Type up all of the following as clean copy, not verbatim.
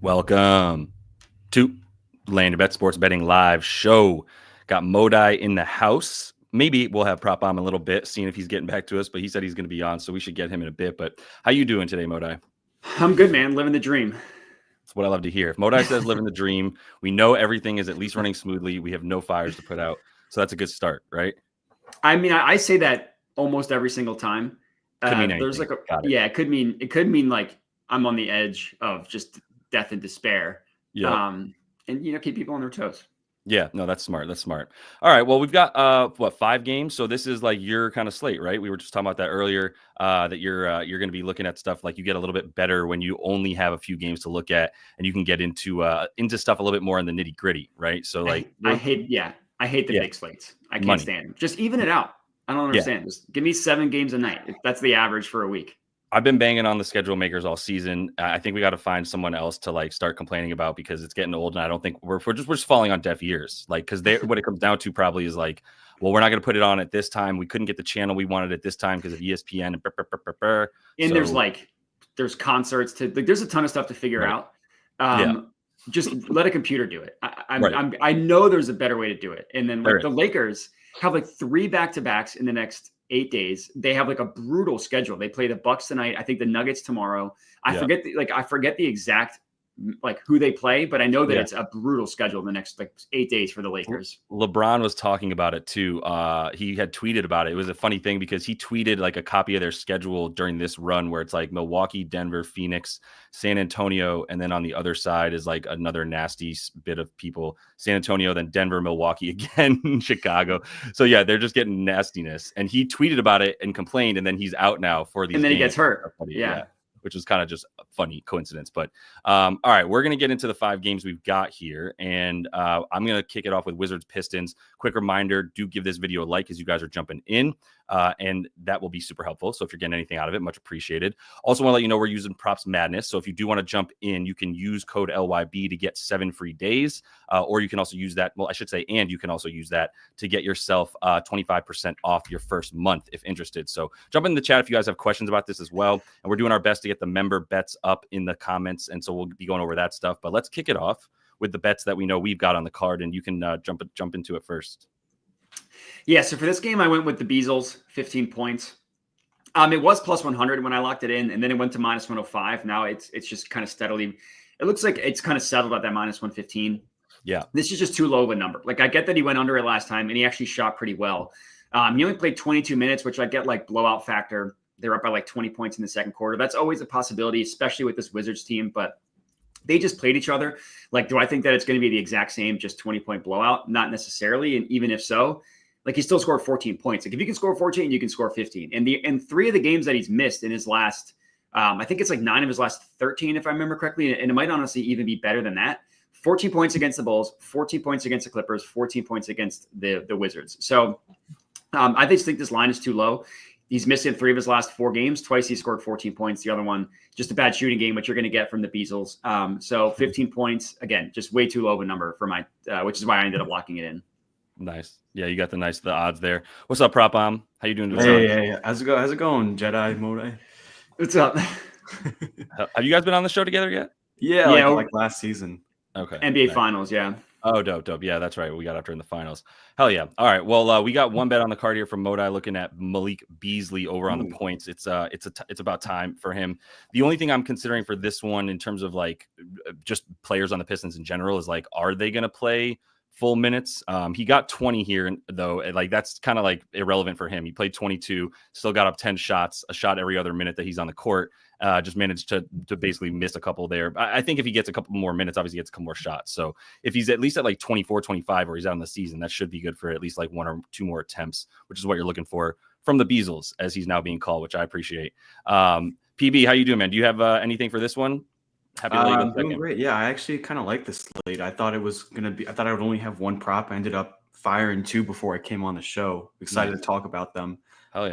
Welcome to Land Bet Sports Betting Live Show. Got Modai in the house. Maybe we'll have Prop Bomb in a little bit, seeing if he's getting back to us, but he said he's going to be on, so we should get him in a bit. But how you doing today, Modai? I'm good, man. Living the dream. That's what I love to hear. If Modai says living the dream, we know everything is at least running smoothly. We have no fires to put out. So that's a good start, right? I mean, I say that almost every single time. Could mean anything. There's like it could mean like I'm on the edge of just death and despair. Yeah. And keep people on their toes. Yeah, no, that's smart. That's smart. All right. Well, we've got 5 games. So this is like your kind of slate, right? We were just talking about that earlier. That you're going to be looking at stuff like you get a little bit better when you only have a few games to look at, and you can get into stuff a little bit more in the nitty gritty, right? So like I hate the big slates. I can't stand them. Just even it out. I don't understand. Just give me 7 games a night. That's the average for a week. I've been banging on the schedule makers all season. I think we got to find someone else to like start complaining about because it's getting old, and I don't think we're just falling on deaf ears. Like, because what it comes down to probably is like, well, we're not going to put it on at this time. We couldn't get the channel we wanted at this time because of ESPN. And there's concerts there's a ton of stuff to figure out. Just let a computer do it. I know there's a better way to do it. And then the Lakers have like 3 back-to-backs in the next 8 days. They have like a brutal schedule. They play the Bucks tonight. I think the Nuggets tomorrow. I forget the exact like who they play, but I know that it's a brutal schedule in the next like 8 days for the Lakers. LeBron was talking about it too. He had tweeted about it. It was a funny thing because he tweeted like a copy of their schedule during this run where it's like Milwaukee, Denver, Phoenix, San Antonio, and then on the other side is like another nasty bit of people. San Antonio, then Denver, Milwaukee again, Chicago. So yeah, they're just getting nastiness. And he tweeted about it and complained, and then he's out now for these. And then games. He gets hurt. Yeah. Which was kind of just a funny coincidence. But all right, we're going to get into the 5 games we've got here. And I'm going to kick it off with Wizards Pistons. Quick reminder, do give this video a like as you guys are jumping in. And that will be super helpful. So if you're getting anything out of it, much appreciated. Also want to let you know we're using Props Madness. So if you do want to jump in, you can use code LYB to get 7 free days. Or you can also use that. Well, I should say, and you can also use that to get yourself 25% off your first month if interested. So jump in the chat if you guys have questions about this as well. And we're doing our best to get the member bets up in the comments. And so we'll be going over that stuff. But let's kick it off with the bets that we know we've got on the card. And you can jump into it first. Yeah, so for this game, I went with the Beasles, 15 points. It was plus 100 when I locked it in, and then it went to minus 105. Now it's just kind of steadily. It looks like it's kind of settled at that minus 115. Yeah. This is just too low of a number. Like, I get that he went under it last time, and he actually shot pretty well. He only played 22 minutes, which I get like blowout factor. They're up by like 20 points in the second quarter. That's always a possibility, especially with this Wizards team, but they just played each other. Like, do I think that it's going to be the exact same, just 20-point blowout? Not necessarily. And even if so, like, he still scored 14 points. Like, if you can score 14, you can score 15. And in 3 of the games that he's missed in his last, I think it's like 9 of his last 13, if I remember correctly. And it might honestly even be better than that. 14 points against the Bulls, 14 points against the Clippers, 14 points against the Wizards. So I just think this line is too low. He's missed in 3 of his last 4 games. Twice he scored 14 points. The other one, just a bad shooting game, which you're going to get from the Beasles. So 15 points, again, just way too low of a number for my, which is why I ended up locking it in. Nice. Yeah, you got the odds there. What's up, Prop Bomb? How you doing today? Hey. How's it going, Jedi Modai? What's up? Have you guys been on the show together yet? Yeah, like last season. Okay. NBA Finals, yeah. Oh, dope. Yeah, that's right. We got after in the finals. Hell yeah. All right. Well, we got one bet on the card here from Modai looking at Malik Beasley over on the points. It's about time for him. The only thing I'm considering for this one in terms of like just players on the Pistons in general is like, are they going to play full minutes? He got 20 here though. Like, that's kind of like irrelevant for him. He played 22, still got up 10 shots, a shot every other minute that he's on the court. Just managed to basically miss a couple there. I think if he gets a couple more minutes, obviously he gets a couple more shots. So if he's at least at like 24, 25, where he's out in the season, that should be good for at least like 1 or 2 more attempts, which is what you're looking for from the Beasles, as he's now being called, which I appreciate. PB, how you doing, man? Do you have anything for this one? Happy to I'm doing great. Yeah, I actually kind of like this slate. I thought I would only have 1 prop. I ended up firing 2 before I came on the show. Excited to talk about them. Hell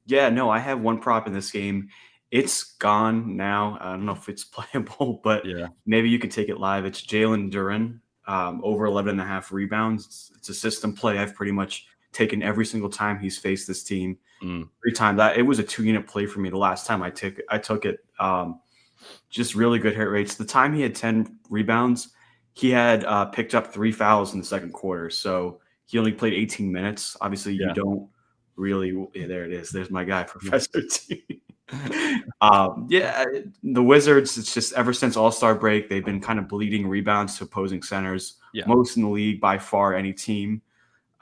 yeah. I have 1 prop in this game. It's gone now. I don't know if it's playable, but maybe you can take it live. It's Jalen Duren, over 11.5 rebounds. It's a system play I've pretty much taken every single time he's faced this team. 3 times. It was a 2-unit play for me the last time I took it. just really good hit rates. The time he had 10 rebounds, he had picked up 3 fouls in the second quarter. So he only played 18 minutes. Obviously, you don't really. Yeah, there it is. There's my guy, Professor T. The Wizards, it's just ever since All-Star break, they've been kind of bleeding rebounds to opposing centers. Most in the league by far, any team.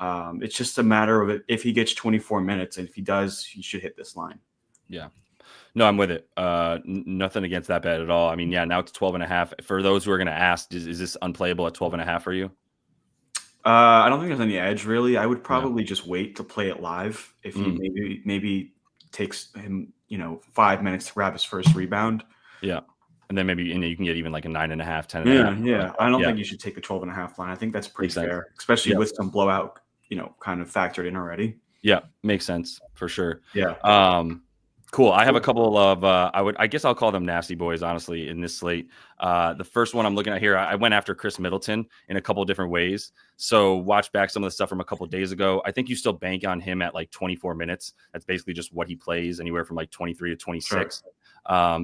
It's just a matter of if he gets 24 minutes, and if he does, he should hit this line. Yeah. No, I'm with it. Nothing against that bet at all. I mean, now it's 12.5. For those who are going to ask, is this unplayable at 12.5 for you? I don't think there's any edge really. I would probably just wait to play it live. If he maybe takes him, 5 minutes to grab his first rebound. Yeah. And then maybe you can get even like a 9.5, 10. Yeah. I don't think you should take the 12.5 line. I think that's pretty fair, especially with some blowout, kind of factored in already. Yeah, makes sense for sure. Yeah. Cool. I have a couple of I guess I'll call them nasty boys, honestly, in this slate. The first one I'm looking at here, I went after Chris Middleton in a couple of different ways. So watch back some of the stuff from a couple of days ago. I think you still bank on him at like 24 minutes. That's basically just what he plays, anywhere from like 23 to 26. Sure.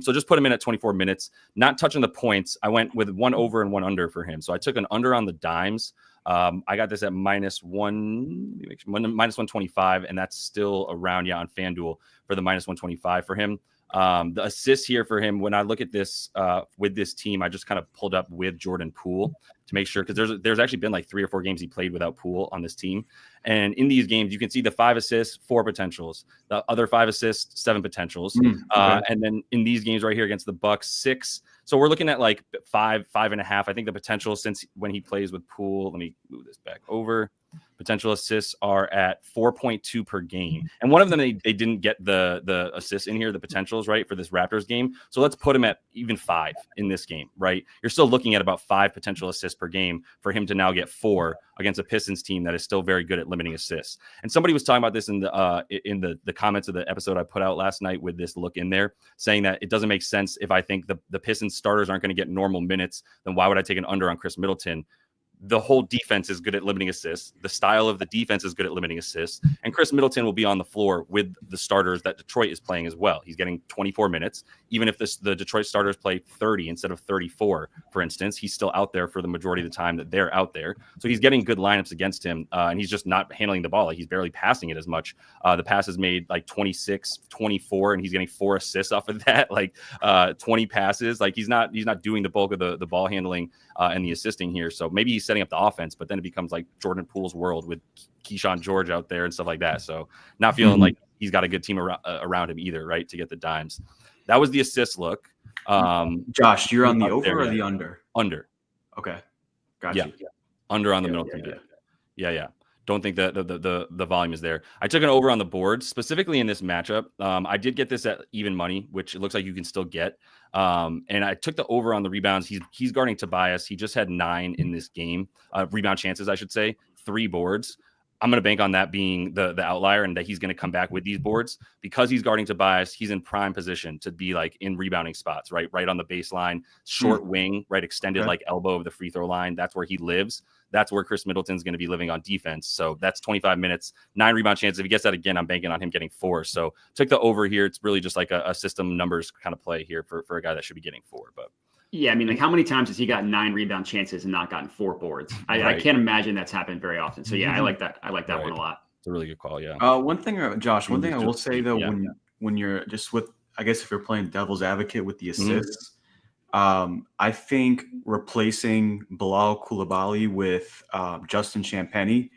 So just put him in at 24 minutes, not touching the points. I went with one over and one under for him. So I took an under on the dimes. I got this at minus 125, and that's still around on FanDuel for the minus 125 for him. The assists here for him, when I look at this with this team, I just kind of pulled up with Jordan Poole to make sure, because there's actually been like 3 or 4 games he played without Poole on this team. And in these games, you can see the 5 assists, 4 potentials, the other 5 assists, 7 potentials. And then in these games right here against the Bucks, 6. So we're looking at like 5.5. I think the potential, since when he plays with Poole, let me move this back over. Potential assists are at 4.2 per game. And one of them, they didn't get the assists in here, the potentials, right, for this Raptors game. So let's put him at even 5 in this game, right? You're still looking at about 5 potential assists per game for him to now get 4 against a Pistons team that is still very good at limiting assists. And somebody was talking about this in the comments of the episode I put out last night with this look in there, saying that it doesn't make sense if I think the Pistons starters aren't going to get normal minutes, then why would I take an under on Chris Middleton? The whole defense is good at limiting assists. The style of the defense is good at limiting assists. And Chris Middleton will be on the floor with the starters that Detroit is playing as well. He's getting 24 minutes. Even if the Detroit starters play 30 instead of 34, for instance, he's still out there for the majority of the time that they're out there. So he's getting good lineups against him, and he's just not handling the ball. Like, he's barely passing it as much. The pass is made like 26, 24, and he's getting 4 assists off of that, like 20 passes. Like, he's not doing the bulk of the ball handling and the assisting here. So maybe he's setting up the offense, but then it becomes like Jordan Poole's world with Keyshawn George out there and stuff like that. So not feeling like he's got a good team around him either, right, to get the dimes. That was the assist look. Josh, you're on the over or the under? Under. Okay. Gotcha. Yeah. Under on the Middleton bid. Yeah. Don't think that the volume is there. I took an over on the board, specifically in this matchup. I did get this at even money, which it looks like you can still get. And I took the over on the rebounds. He's guarding Tobias. He just had 9 in this game. Rebound chances, I should say, 3 boards. I'm going to bank on that being the outlier, and that he's going to come back with these boards because he's guarding Tobias. He's in prime position to be like in rebounding spots, right on the baseline, short wing, right, extended like elbow of the free throw line. That's where he lives. That's where Chris Middleton's going to be living on defense. So that's 25 minutes, 9 rebound chances. If he gets that again, I'm banking on him getting 4. So took the over here. It's really just like a system numbers kind of play here for a guy that should be getting 4. But yeah, I mean, like, how many times has he got 9 rebound chances and not gotten 4 boards? I can't imagine that's happened very often. So yeah, I like that. I like that one a lot. It's a really good call. Yeah. One thing I will say though, when you're just with, I guess if you're playing devil's advocate with the assists, I think replacing Bilal Coulibaly with Justin Champagnie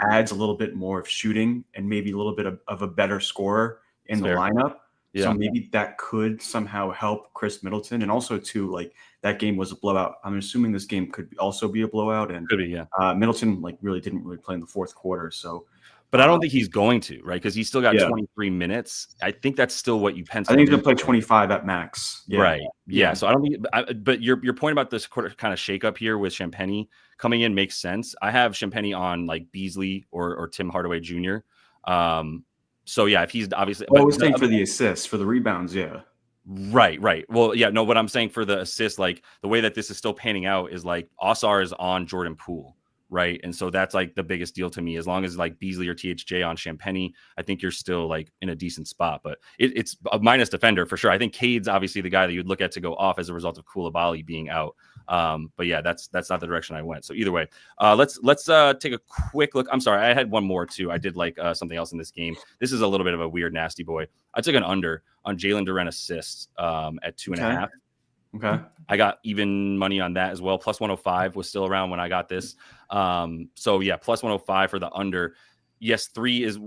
adds a little bit more of shooting and maybe a little bit of a better scorer in the lineup. Yeah. So maybe that could somehow help Chris Middleton. And also, too, like, that game was a blowout. I'm assuming this game could also be a blowout. And could be, yeah. Middleton didn't play in the fourth quarter. So, but I don't think he's going to, right? Because he's still got 23 minutes. I think that's still what you pencil. I think he's going to play 25 at max. Yeah. Right. Yeah. So I don't think. But your point about this kind of shakeup here with Champagnie coming in makes sense. I have Champagnie on like Beasley or Tim Hardaway Jr. So yeah, if he's obviously, I was saying for the assists, for the rebounds, yeah. Right. Well, yeah, no, what I'm saying for the assist, like the way that this is still panning out is like Osar is on Jordan Poole, right? And so that's like the biggest deal to me. As long as like Beasley or THJ on Champagny, I think you're still like in a decent spot. But it's a minus defender for sure. I think Cade's obviously the guy that you'd look at to go off as a result of Koulibaly being out. But yeah, that's not the direction I went. So either way, let's take a quick look. I'm sorry, I had one more too. I did like something else in this game. This is a little bit of a weird nasty boy. I took an under on Jalen Duren assists at 2.5. Okay. I got even money on that as well. Plus 105 was still around when I got this. So yeah, plus 105 for the under. Yes, 3 is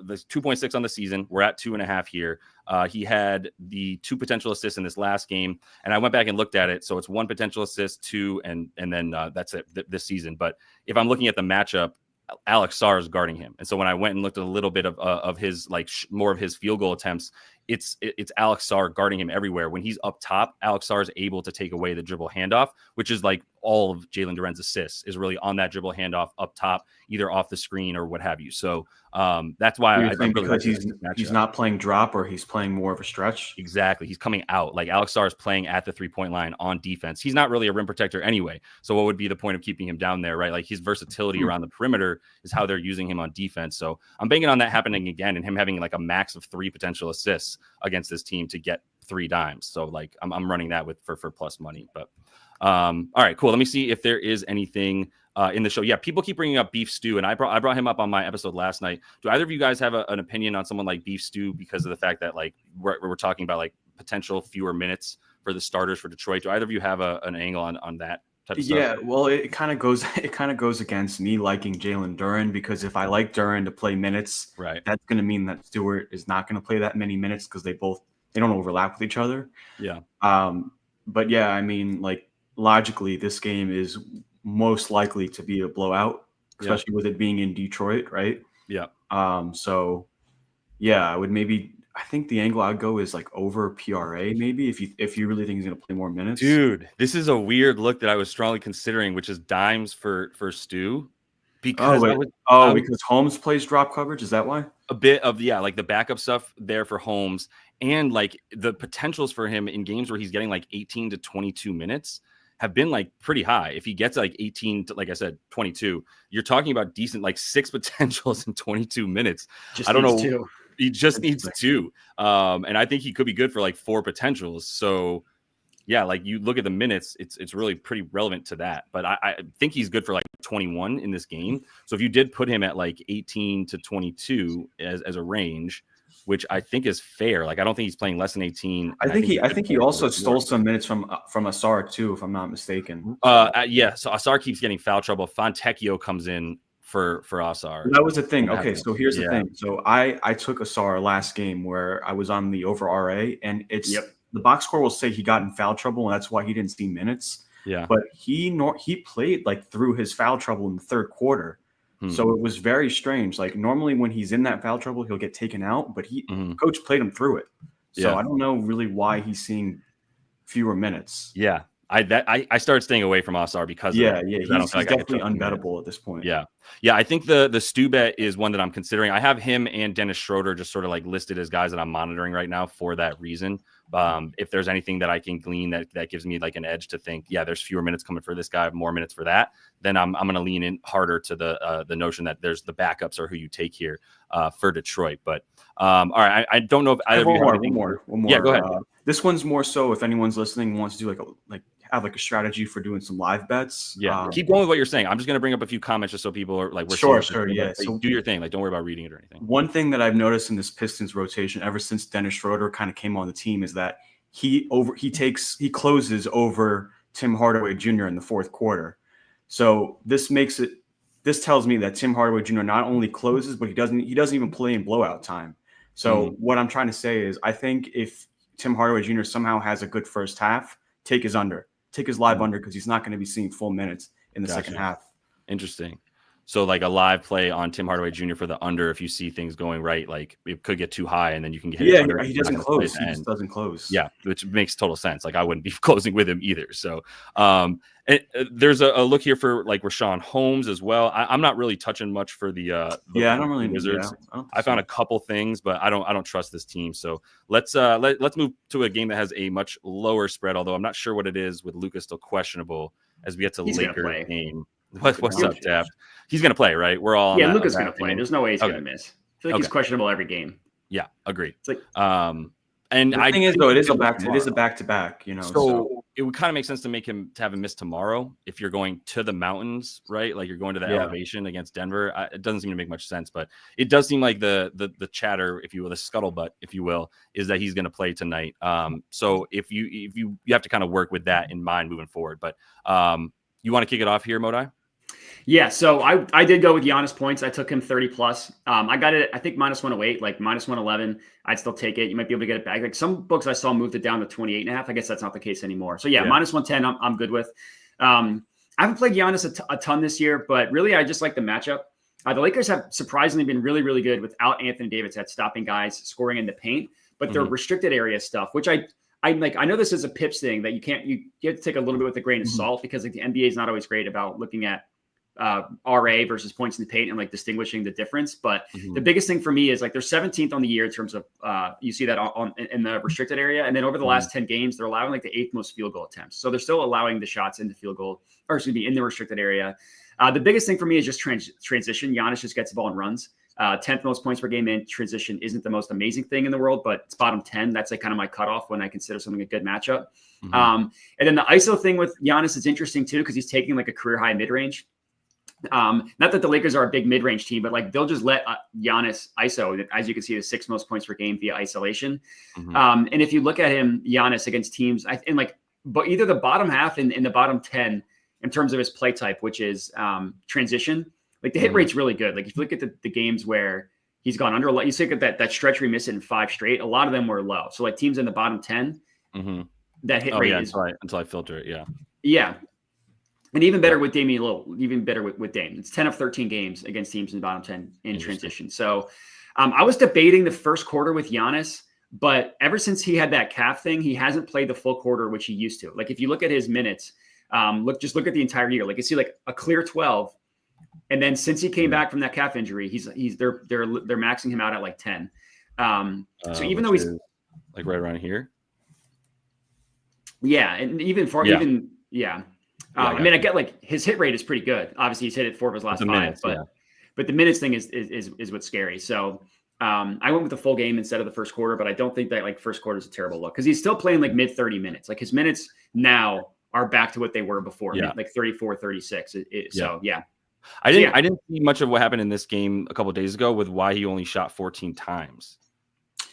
there's 2.6 on the season. We're at 2.5 here. He had the 2 potential assists in this last game, and I went back and looked at it. So it's 1 potential assist, 2, and then that's it this season. But if I'm looking at the matchup, Alex Sarr is guarding him, and so when I went and looked at a little bit of his like more of his field goal attempts, it's Alex Sarr guarding him everywhere. When he's up top, Alex Sarr is able to take away the dribble handoff, which is like all of Jalen Duren's assists is really on that dribble handoff up top, either off the screen or what have you. So that's why I think because he's not playing drop, or he's playing more of a stretch. Exactly. He's coming out. Like Alex Sarr is playing at the 3-point line on defense. He's not really a rim protector anyway. So what would be the point of keeping him down there, right? Like his versatility around the perimeter is how they're using him on defense. So I'm banking on that happening again and him having like a max of 3 potential assists against this team to get 3 dimes. So like I'm running that for plus money. But all right, cool. Let me see if there is anything in the show. Yeah, people keep bringing up Beef Stew, and I brought him up on my episode last night. Do either of you guys have an opinion on someone like Beef Stew because of the fact that like we're talking about like potential fewer minutes for the starters for Detroit? Do either of you have an angle on that type of stuff? Yeah, well, it kind of goes against me liking Jalen Duren, because if I like Duren to play minutes, right, that's going to mean that Stewart is not going to play that many minutes because they don't overlap with each other. Yeah. But yeah, I mean, like logically, this game is most likely to be a blowout, especially with it being in Detroit, right? Yeah. So yeah, I think the angle I'd go is like over PRA, maybe if you really think he's going to play more minutes. Dude, this is a weird look that I was strongly considering, which is dimes for Stu. Because because Holmes plays drop coverage. Is that why? A bit of like the backup stuff there for Holmes, and like the potentials for him in games where he's getting like 18 to 22 minutes have been like pretty high. If he gets like 18 to, like I said, 22, you're talking about decent, like 6 potentials in 22 minutes. I don't know. 2. He just needs 2. And I think he could be good for like 4 potentials. So yeah, like you look at the minutes, it's really pretty relevant to that. But I think he's good for like 21 in this game. So if you did put him at like 18 to 22 as a range, which I think is fair. Like I don't think he's playing less than 18. I think he also stole some minutes from Asar too, if I'm not mistaken. Yeah. So Asar keeps getting foul trouble. Fontecchio comes in for Asar. That was the thing. Okay, so here's the thing. So I took Asar last game where I was on the over RA, and it's the box score will say he got in foul trouble, and that's why he didn't see minutes. Yeah. But he played like through his foul trouble in the third quarter. So it was very strange. Like normally when he's in that foul trouble, he'll get taken out, but coach played him through it. So I don't know really why he's seeing fewer minutes. Yeah. I started staying away from Asar because he's definitely unbettable at this point. Yeah. I think the Stu bet is one that I'm considering. I have him and Dennis Schroeder just sort of like listed as guys that I'm monitoring right now for that reason. If there's anything that I can glean that gives me like an edge to think, there's fewer minutes coming for this guy, more minutes for that, then I'm going to lean in harder to the notion that there's the backups are who you take here for Detroit. But all right, I don't know if either of you have anything more. One more. Yeah, go ahead. This one's more so if anyone's listening wants to do have like a strategy for doing some live bets. Yeah, keep going with what you're saying. I'm just going to bring up a few comments just so people are like, sure. Yeah. So do your thing. Like, don't worry about reading it or anything. One thing that I've noticed in this Pistons rotation ever since Dennis Schroeder kind of came on the team is that he closes over Tim Hardaway Jr. in the fourth quarter. So this tells me that Tim Hardaway Jr. not only closes, but he doesn't even play in blowout time. So what I'm trying to say is I think if Tim Hardaway Jr. somehow has a good first half, take his live under, because he's not going to be seeing full minutes in the second half. Interesting. So like a live play on Tim Hardaway Jr. for the under, if you see things going right, like it could get too high and then you can get hit. Yeah, he doesn't close. He just doesn't close. Yeah, which makes total sense. Like I wouldn't be closing with him either. So there's a look here for like Rashawn Holmes as well. I'm not really touching much for the I don't really Wizards. I found a couple things, but I don't trust this team. So let's move to a game that has a much lower spread, although I'm not sure what it is with Luka still questionable as we get to Lakers game. What's up, Taft? He's going to play, right? We're all Luka's going to play. There's no way he's going to miss. I feel like he's questionable every game. Yeah, agreed. It's like, and the thing is, though, it is a back-to-back, you know. So it would kind of make sense to have him miss tomorrow if you're going to the mountains, right? Like you're going to the elevation against Denver. It doesn't seem to make much sense, but it does seem like the chatter, if you will, the scuttlebutt, if you will, is that he's going to play tonight. So if you have to kind of work with that in mind moving forward. But you want to kick it off here, Modi? Yeah, so I did go with Giannis points. I took him 30 plus. I got it, I think -108, like -111. I'd still take it. You might be able to get it back. Like some books I saw moved it down to 28.5. I guess that's not the case anymore. So yeah. -110, I'm good with. I haven't played Giannis a ton this year, but really I just like the matchup. The Lakers have surprisingly been really, really good without Anthony Davis at stopping guys scoring in the paint, but their restricted area stuff, which I like. I know this is a Pips thing that you have to take a little bit with a grain of salt because like the NBA is not always great about looking at RA versus points in the paint and like distinguishing the difference. But the biggest thing for me is like they're 17th on the year in terms of you see that in the restricted area. And then over the last 10 games, they're allowing like the 8th most field goal attempts. So they're still allowing the shots in the field goal, or excuse me, in the restricted area. The biggest thing for me is just transition. Giannis just gets the ball and runs. 10th most points per game in transition isn't the most amazing thing in the world, but it's bottom 10. That's like kind of my cutoff when I consider something a good matchup. And then the ISO thing with Giannis is interesting too, because he's taking like a career high mid-range. Not that the Lakers are a big mid-range team, but like they'll just let Giannis ISO, as you can see, the 6th most points per game via isolation. And if you look at him, Giannis against teams, but either the bottom half in the bottom 10 in terms of his play type, which is transition, like the hit rate's really good. Like if you look at the games where he's gone under, you see that stretch where he missed it in 5 straight. A lot of them were low. So like teams in the bottom 10, that hit rate is until I filter it. Yeah. Yeah. And even better with Damian Lillard, even better with Dame. It's 10 of 13 games against teams in the bottom 10 in transition. So I was debating the first quarter with Giannis, but ever since he had that calf thing, he hasn't played the full quarter, which he used to. Like if you look at his minutes, look at the entire year. Like you see like a clear 12. And then since he came back from that calf injury, they're maxing him out at like 10. So even though he's like right around here. Yeah. And I mean, I get like his hit rate is pretty good. Obviously, he's hit it 4 of his last 5, minutes, but the minutes thing is what's scary. So I went with the full game instead of the first quarter, but I don't think that like first quarter is a terrible look because he's still playing like mid 30 minutes. Like his minutes now are back to what they were before, like 34, 36. So yeah. I didn't see much of what happened in this game a couple of days ago with why he only shot 14 times.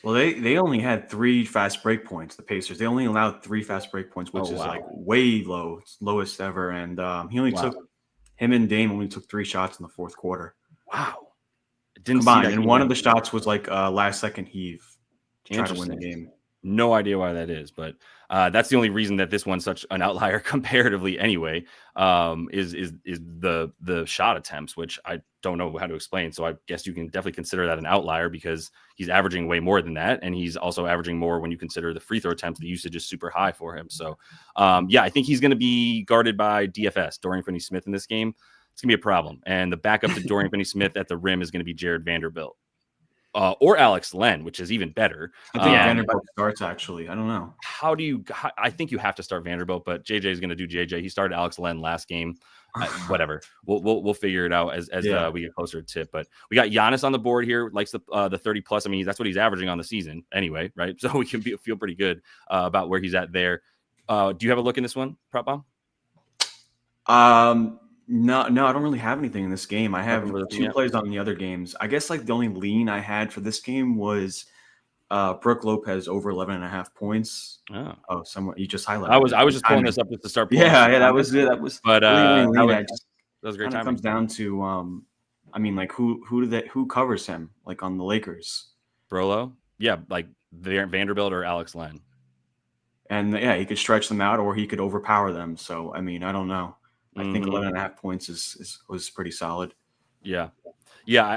Well, they only had 3 fast break points. The Pacers, they only allowed 3 fast break points, which is like way low, it's lowest ever. And him and Dame only took 3 shots in the fourth quarter. Wow, it didn't combine. And one of the shots was like last second heave to try to win the game. No idea why that is, but that's the only reason that this one's such an outlier comparatively anyway, is the shot attempts, which I don't know how to explain. So I guess you can definitely consider that an outlier because he's averaging way more than that. And he's also averaging more when you consider the free throw attempts. The usage is super high for him. So I think he's going to be guarded by DFS, Dorian Finney-Smith in this game. It's going to be a problem. And the backup to Dorian Finney-Smith at the rim is going to be Jared Vanderbilt. Or Alex Len, which is even better. I think Vanderbilt starts, actually. I don't know. I think you have to start Vanderbilt, but JJ is going to do JJ. He started Alex Len last game. Whatever. We'll figure it out as we get closer to tip. But we got Giannis on the board here, likes the 30 plus. I mean, that's what he's averaging on the season anyway, right? So we can feel pretty good about where he's at there. Do you have a look in this one, Prop Bomb? No, I don't really have anything in this game. I have 2 plays on the other games. I guess like the only lean I had for this game was Brook Lopez over 11.5 points. Oh, somewhere you just highlighted. I was just pulling this up just to start. Yeah, that was it. That was. But that was great. It comes down to, I mean, like who covers him like on the Lakers? Brolo, yeah, like Vanderbilt or Alex Len, and he could stretch them out or he could overpower them. So I mean, I don't know. I think 11.5 points was pretty solid. Yeah,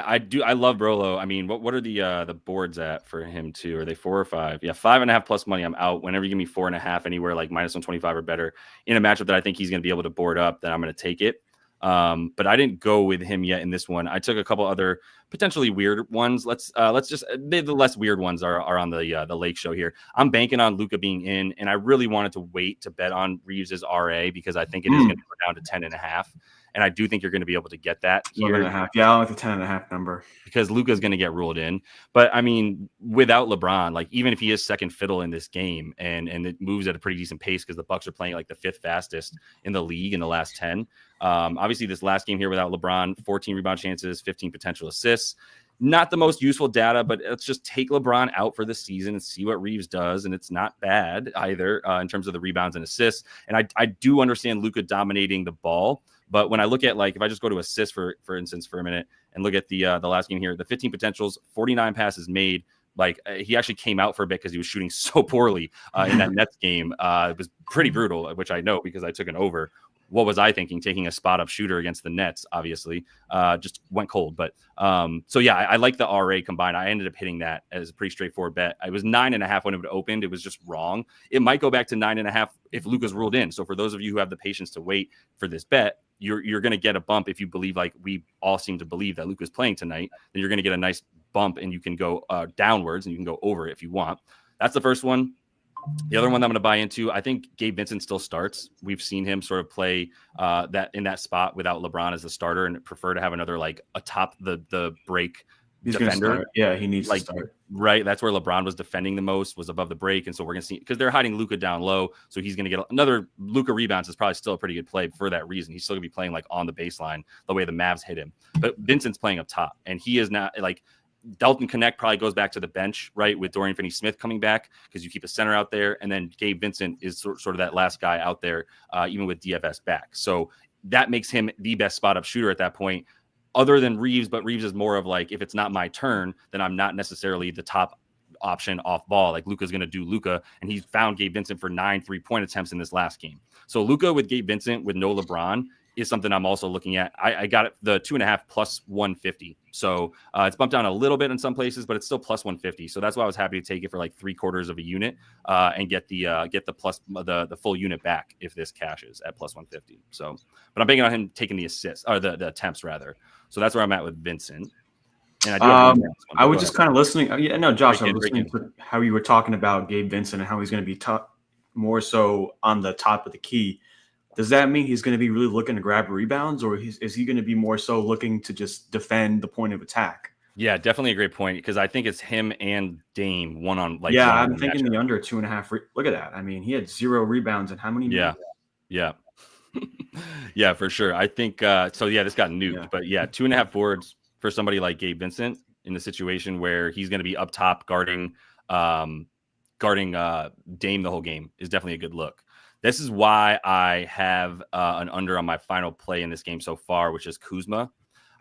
I do. I love Brolo. I mean, what are the boards at for him too? Are they 4 or 5? Yeah, 5.5 plus money. I'm out. Whenever you give me 4.5 anywhere, like -125 or better in a matchup that I think he's going to be able to board up, then I'm going to take it. But I didn't go with him yet in this one. I took a couple other potentially weird ones. Let's just the less weird ones are on the Lake show here. I'm banking on Luka being in, and I really wanted to wait to bet on Reeves's RA because I think it is going to go down to 10.5. And I do think you're going to be able to get that here. 11.5. Yeah, I like the 10.5 number. Because Luka's going to get ruled in. But I mean, without LeBron, like even if he is second fiddle in this game and it moves at a pretty decent pace because the Bucks are playing like the 5th fastest in the league in the last 10. Obviously, this last game here without LeBron, 14 rebound chances, 15 potential assists. Not the most useful data, but let's just take LeBron out for the season and see what Reeves does. And it's not bad either in terms of the rebounds and assists. And I do understand Luka dominating the ball. But when I look at, like, if I just go to assists, for instance, for a minute and look at the last game here, the 15 potentials, 49 passes made. Like, he actually came out for a bit because he was shooting so poorly in that Nets game. It was pretty brutal, which I know because I took an over. What was I thinking? Taking a spot up shooter against the Nets, obviously, just went cold. But so yeah, I like the RA combined. I ended up hitting that as a pretty straightforward bet. I was 9.5 when it opened. It was just wrong. It might go back to 9.5 if Luka's ruled in. So for those of you who have the patience to wait for this bet, you're going to get a bump if you believe, like we all seem to believe, that Luka's playing tonight. Then you're going to get a nice bump, and you can go downwards, and you can go over it if you want. That's the first one. The other one that I'm going to buy into, I think Gabe Vincent still starts. We've seen him sort of play that in that spot without LeBron as the starter, and prefer to have another like atop the break defender. Yeah, he needs to start. Right, that's where LeBron was defending the most, was above the break, and so we're going to see, because they're hiding Luka down low, so he's going to get another Luka rebounds. Is probably still a pretty good play for that reason. He's still going to be playing like on the baseline the way the Mavs hit him, but Vincent's playing up top, and he is not like. Dalton Connect probably goes back to the bench, right, with Dorian Finney-Smith coming back, because you keep a center out there, and then Gabe Vincent is sort of that last guy out there, even with DFS back. So that makes him the best spot-up shooter at that point, other than Reeves, but Reeves is more of like, if it's not my turn, then I'm not necessarily the top option off ball. Like Luka's going to do Luka, and he found Gabe Vincent for 9 3-point attempts in this last game. So Luka with Gabe Vincent with no LeBron is something I'm also looking at. I got it the 2.5 plus 150. So it's bumped down a little bit in some places, but it's still plus 150. So that's why I was happy to take it for like 3/4 of a unit and get the plus the full unit back if this cashes at plus 150. So, but I'm banking on him taking the assists or the attempts rather. So that's where I'm at with Vincent. And I was just kind of listening. Yeah, no, Josh, I was listening to how you were talking about Gabe Vincent and how he's going to be more so on the top of the key. Does that mean he's going to be really looking to grab rebounds, or is he going to be more so looking to just defend the point of attack? Yeah, definitely a great point, because I think it's him and Dame one on like. Yeah, I'm thinking the under 2.5. Look at that. I mean, he had 0 rebounds and how many? Yeah. Yeah, for sure. I think so. Yeah, this got nuked, but yeah, 2.5 boards for somebody like Gabe Vincent in the situation where he's going to be up top guarding Dame the whole game is definitely a good look. This is why I have an under on my final play in this game so far, which is Kuzma.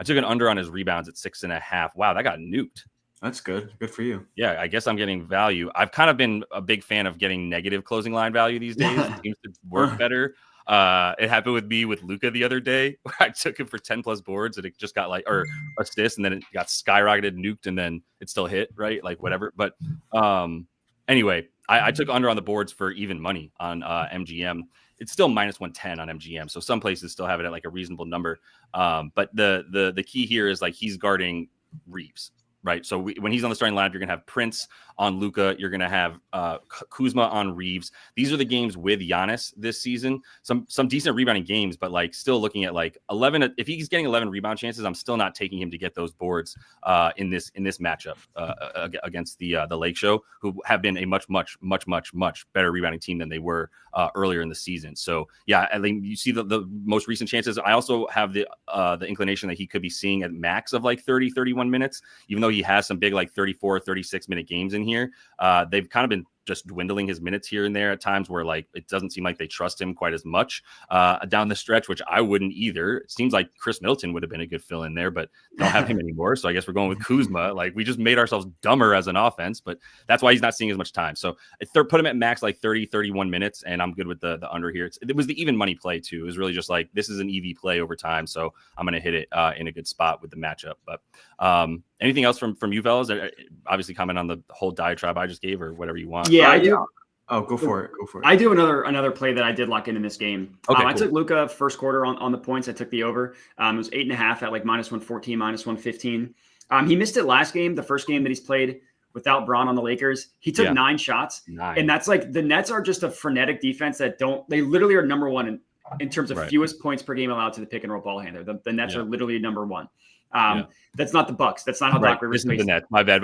I took an under on his rebounds at 6.5. Wow, that got nuked. That's good. Good for you. Yeah, I guess I'm getting value. I've kind of been a big fan of getting negative closing line value these days. It seems to work better. It happened with me with Luka the other day, where I took him for 10 plus boards and it just got like, or assists, and then it got skyrocketed, nuked, and then it still hit, right? Like whatever. But anyway, I took under on the boards for even money on MGM. It's still minus 110 on MGM. So some places still have it at like a reasonable number. But the key here is like he's guarding Reeves, right? So when he's on the starting lineup, you're going to have Prince on Luka. You're going to have Kuzma on Reeves. These are the games with Giannis this season. Some decent rebounding games, but like still looking at like 11. If he's getting 11 rebound chances, I'm still not taking him to get those boards in this matchup against the Lake Show, who have been a much better rebounding team than they were earlier in the season. So yeah, I think you see the most recent chances. I also have the inclination that he could be seeing at max of like 30-31 minutes, even though he has some big like 34-36 minute games in here. They've kind of been just dwindling his minutes here and there at times where like it doesn't seem like they trust him quite as much down the stretch, which I wouldn't either. It seems like Chris Middleton would have been a good fill in there, but they don't have him anymore. So I guess we're going with Kuzma. Like we just made ourselves dumber as an offense, but that's why he's not seeing as much time. So put him at max like 30-31 minutes, and I'm good with the under here. It was the even money play too. It was really just like this is an EV play over time, so I'm going to hit it in a good spot with the matchup. But anything else from you fellas? Obviously, comment on the whole diatribe I just gave, or whatever you want. Yeah, I do. Oh, go for it. I do another play that I did lock in this game. Okay, cool. I took Luka first quarter on the points. I took the over. It was 8.5 at like minus 114, minus 115. He missed it last game, the first game that he's played without Bron on the Lakers. He took 9 shots. And that's like the Nets are just a frenetic defense they literally are number one in terms of fewest points per game allowed to the pick and roll ball handler. The Nets are literally number one. That's not the Bucks. That's not how Doc Rivers plays the Nets. My bad.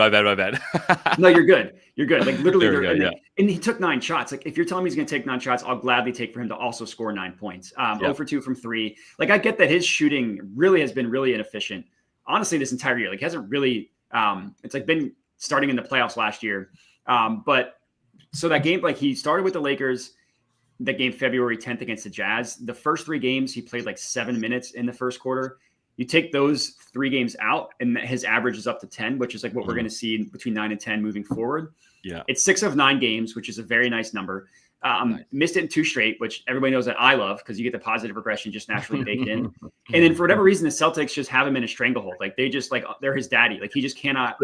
No, you're good. You're good. Like literally, and he took 9 shots. Like if you're telling me he's going to take 9 shots, I'll gladly take for him to also score 9 points. 0 for 2 from 3. Like I get that his shooting really has been really inefficient. Honestly, this entire year, like hasn't really. It's like been starting in the playoffs last year. But so that game, like he started with the Lakers. That game February 10th against the Jazz. The first 3 games he played like 7 minutes in the first quarter. You take those 3 games out and his average is up to 10, which is like what we're going to see between 9 and 10 moving forward. Yeah. It's 6 of 9 games, which is a very nice number. Missed it in 2 straight, which everybody knows that I love because you get the positive regression just naturally baked in. And then for whatever reason, the Celtics just have him in a stranglehold. Like they just like, they're his daddy. Like he just cannot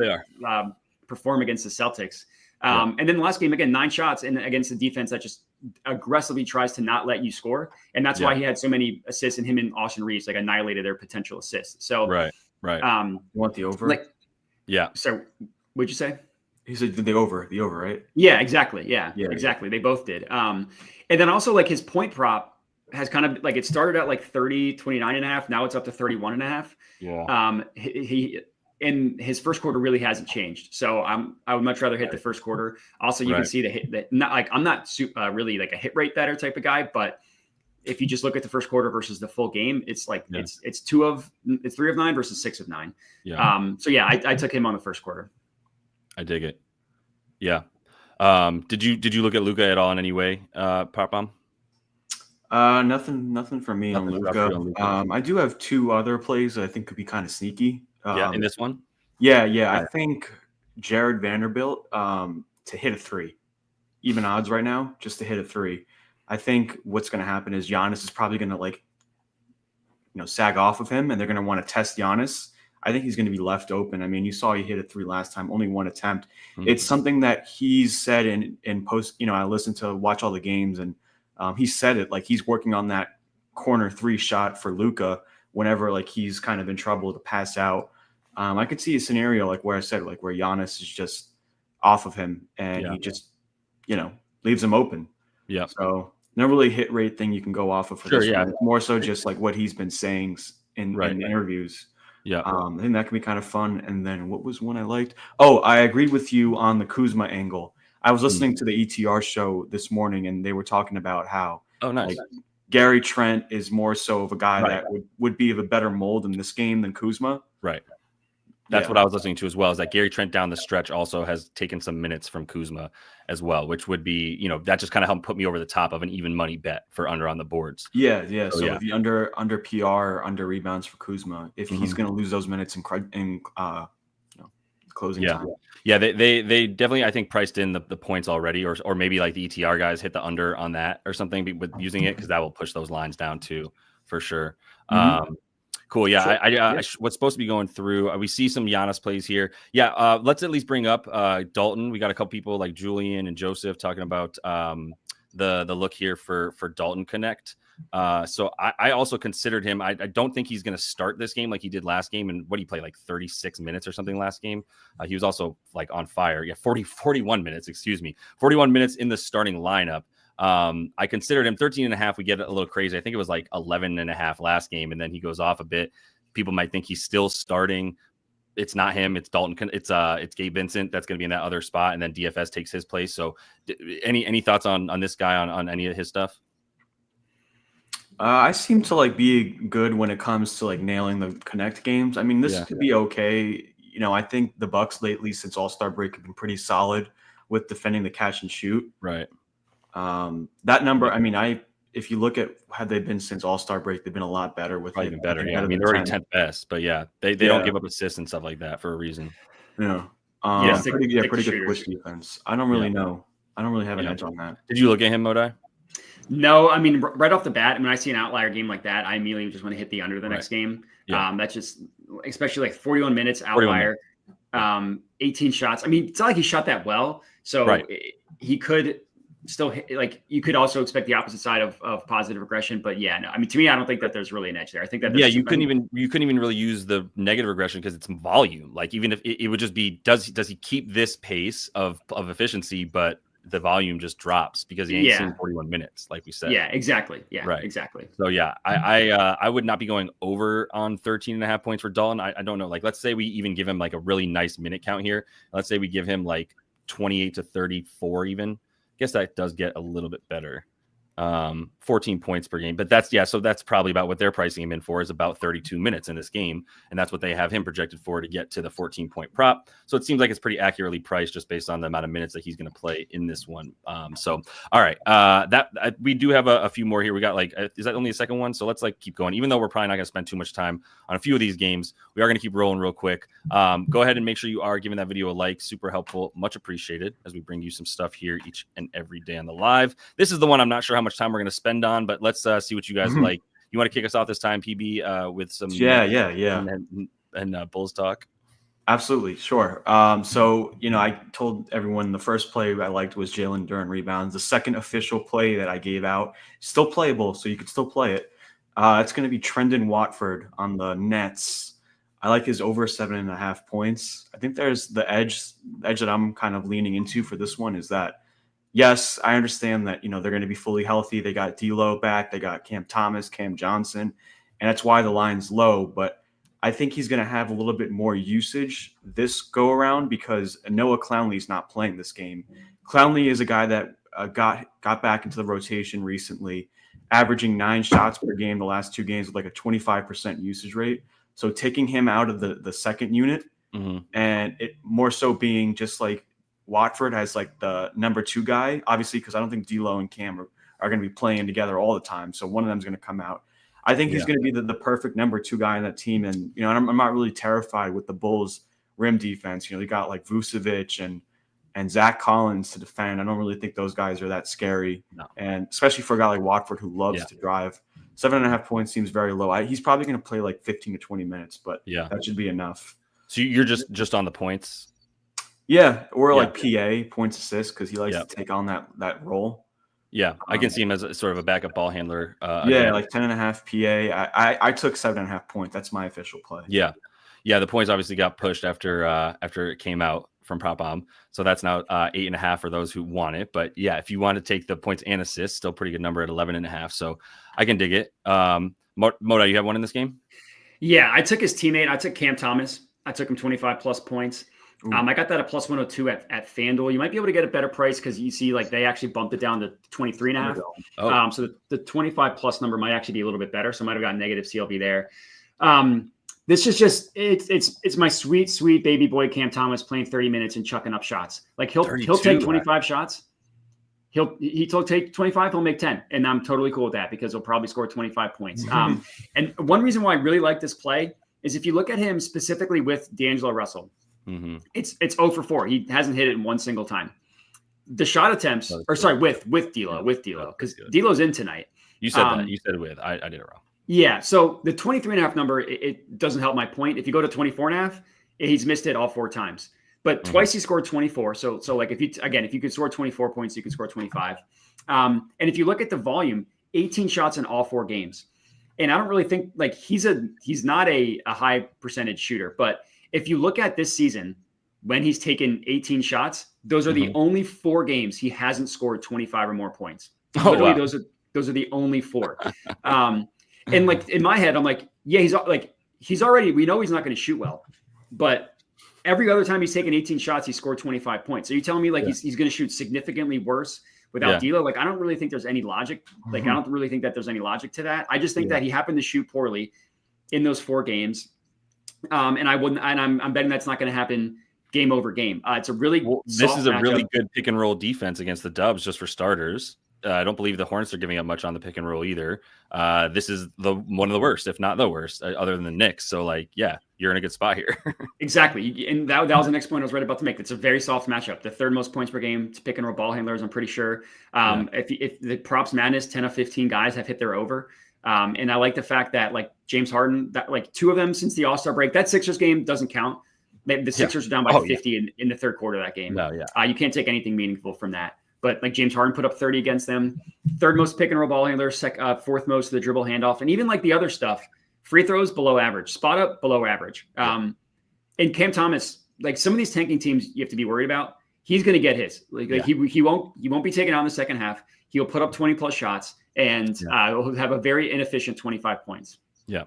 perform against the Celtics. And then the last game, again, 9 shots and against the defense that just aggressively tries to not let you score. And that's why he had so many assists, and him and Austin Reeves like annihilated their potential assists. So, right. You want the over? So what'd you say? He said the over, right? Yeah, exactly. Yeah, exactly. They both did. And then also like his point prop has kind of like, it started at like 29.5. Now it's up to 31.5. Yeah. He in his first quarter really hasn't changed. So I would much rather hit the first quarter. Also, you can see the hit that not like, I'm not really like a hit rate better type of guy, but if you just look at the first quarter versus the full game, it's like, it's 3 of 9 versus 6 of 9. Yeah. So yeah, I took him on the first quarter. I dig it. Yeah. Did you look at Luka at all in any way, Pop Bomb? Nothing for me on Luka. I do have 2 other plays that I think could be kind of sneaky. In this one? Yeah. I think Jared Vanderbilt to hit a 3. Even odds right now, just to hit a 3. I think what's going to happen is Giannis is probably going to sag off of him, and they're going to want to test Giannis. I think he's going to be left open. I mean, you saw he hit a 3 last time, only 1 attempt. Mm-hmm. It's something that he's said in post. I listened to watch all the games, and he said it like he's working on that corner 3 shot for Luka whenever like he's kind of in trouble to pass out. I could see a scenario like where I said like where Giannis is just off of him and he just leaves him open. Yeah. So no really hit rate thing you can go off of for this one. It's more so just like what he's been saying in interviews. Yeah. I think that can be kind of fun. And then what was one I liked? Oh, I agreed with you on the Kuzma angle. I was listening to the ETR show this morning, and they were talking about how nice. Gary Trent is more so of a guy that would be of a better mold in this game than Kuzma. Right. That's what I was listening to as well, is that Gary Trent down the stretch also has taken some minutes from Kuzma as well, which would be, that just kind of helped put me over the top of an even money bet for under on the boards. Yeah. So the under PR, under rebounds for Kuzma, if he's going to lose those minutes in closing time. Yeah, they definitely, I think, priced in the points already, or maybe like the ETR guys hit the under on that or something with using it, because that will push those lines down too, for sure. Cool. Yeah. Sure. What's supposed to be going through, we see some Giannis plays here. Yeah. Let's at least bring up Dalton. We got a couple people like Julian and Joseph talking about the look here for Dalton Connect. So I also considered him. I don't think he's going to start this game like he did last game. And what he played like 36 minutes or something last game. He was also like on fire. Yeah. 41 minutes, 41 minutes in the starting lineup. I considered him 13.5. We get a little crazy. I think it was like 11.5 last game, and then he goes off a bit. People might think he's still starting. It's not him. It's Dalton. It's Gabe Vincent that's going to be in that other spot, and then DFS takes his place. So, any thoughts on this guy on any of his stuff? I seem to be good when it comes to nailing the connect games. I mean, this could be okay. I think the Bucks lately since All-Star break have been pretty solid with defending the catch and shoot. Right. That number, I mean, if you look at how they've been since All-Star break, they've been a lot better with even better. Yeah. I mean, they're already 10th best, but they don't give up assists and stuff like that for a reason. Yeah. Pretty good push defense. I don't really know. I don't really have an edge on that. Did you look at him, Modai? No, I mean, right off the bat, when I see an outlier game like that, I immediately just want to hit the under the next game. Yeah. That's just, especially 41 minutes outlier, 18 shots. I mean, it's not like he shot that well. So he could still hit, you could also expect the opposite side of positive regression, but I mean, to me, I don't think that there's really an edge there. I think that you couldn't even really use the negative regression because it's volume. Even if it would just be, does he keep this pace of efficiency, but the volume just drops because he ain't seen 41 minutes, like we said. Yeah, exactly. Yeah, right. Exactly. So yeah, I would not be going over on 13.5 points for Dalton. I don't know. Like, let's say we even give him like a really nice minute count here. Let's say we give him like 28 to 34 even. I guess that does get a little bit better. 14 points per game, but so that's probably about what they're pricing him in for, is about 32 minutes in this game, and that's what they have him projected for to get to the 14-point prop. So it seems like it's pretty accurately priced just based on the amount of minutes that he's going to play in this one. So all right, we do have a few more here. We got like, is that only the second one? So let's like keep going, even though we're probably not going to spend too much time on a few of these games. We are going to keep rolling real quick. Go ahead and make sure you are giving that video a like. Super helpful, much appreciated, as we bring you some stuff here each and every day on the live. This is the one I'm not sure how much time we're going to spend on, but let's see what you guys like. You want to kick us off this time, PB, with some and Bulls talk? Absolutely, sure. So I told everyone the first play I liked was Jalen Duren rebounds. The second official play that I gave out, still playable, so you could still play it. It's going to be Trendon Watford on the Nets. I like his over 7.5 points. I think there's the edge that I'm kind of leaning into for this one is that, yes, I understand that, they're going to be fully healthy. They got D'Lo back. They got Cam Thomas, Cam Johnson, and that's why the line's low. But I think he's going to have a little bit more usage this go around because Noah Clowney's not playing this game. Clowney is a guy that got back into the rotation recently, averaging 9 shots per game the last 2 games with like a 25% usage rate. So taking him out of the second unit and it more so being just like Watford as like the number 2 guy, obviously, because I don't think D'Lo and Cam are going to be playing together all the time. So one of them is going to come out. I think he's going to be the perfect number 2 guy in that team. And, I'm not really terrified with the Bulls rim defense. They got like Vucevic and Zach Collins to defend. I don't really think those guys are that scary. No. And especially for a guy like Watford who loves to drive. 7.5 points seems very low. He's probably going to play like 15 to 20 minutes, but that should be enough. So you're just on the points? Yeah, or like PA, points assists, because he likes to take on that role. Yeah, I can see him as sort of a backup ball handler. Like 10.5 PA. I took 7.5 points. That's my official play. Yeah. The points obviously got pushed after it came out from Prop Bomb. So that's now 8.5 for those who want it. But yeah, if you want to take the points and assists, still pretty good number at 11.5. So I can dig it. Moda, you have one in this game? Yeah, I took his teammate. I took Cam Thomas. I took him 25 plus points. I got that at plus 102 at FanDuel. You might be able to get a better price because you see like they actually bumped it down to 23.5. So the 25 plus number might actually be a little bit better. So I might have got negative CLV there. This is just it's my sweet baby boy Cam Thomas playing 30 minutes and chucking up shots. Like he'll take 25 shots. He'll take 25. He'll make 10, and I'm totally cool with that because he'll probably score 25 points. And one reason why I really like this play is if you look at him specifically with D'Angelo Russell. It's 0 for 4. He hasn't hit it in one single time. The shot attempts, with D'Lo, because D'Lo's in tonight. You said that. You said with. I did it wrong. Yeah. So the 23.5 number, it doesn't help my point. If you go to 24.5, he's missed it all 4 times. But twice he scored 24. So like if you could score 24 points, you can score 25. And if you look at the volume, 18 shots in all 4 games. And I don't really think like he's not a high percentage shooter, but if you look at this season, when he's taken 18 shots, those are the only 4 games he hasn't scored 25 or more points. Literally, those are the only 4. And like in my head, I'm like, yeah, he's already. We know he's not going to shoot well, but every other time he's taken 18 shots, he scored 25 points. So you're telling me like he's going to shoot significantly worse without D'Lo? Like I don't really think there's any logic. Like I don't really think that there's any logic to that. I just think that he happened to shoot poorly in those 4 games. And I'm betting that's not going to happen game over game. It's a really this is a really good pick and roll defense against the Dubs, just for starters. I don't believe the Hornets are giving up much on the pick and roll either. This is one of the worst, if not the worst, other than the Knicks. So like, yeah, you're in a good spot here. Exactly. And that was the next point I was right about to make. It's a very soft matchup. The 3rd most points per game to pick and roll ball handlers, I'm pretty sure. If the props madness, 10 of 15 guys have hit their over. And I like the fact that like James Harden, that like 2 of them since the All-Star break, that Sixers game doesn't count. The Sixers are down by 50 in the 3rd quarter of that game. You can't take anything meaningful from that. But like James Harden put up 30 against them, 3rd most pick and roll ball handler, 4th most of the dribble handoff, and even like the other stuff, free throws below average, spot up below average. And Cam Thomas, like some of these tanking teams you have to be worried about. he's going to get his. He won't be taken out in the second half. He'll put up 20 plus shots and will have a very inefficient 25 points. Yeah.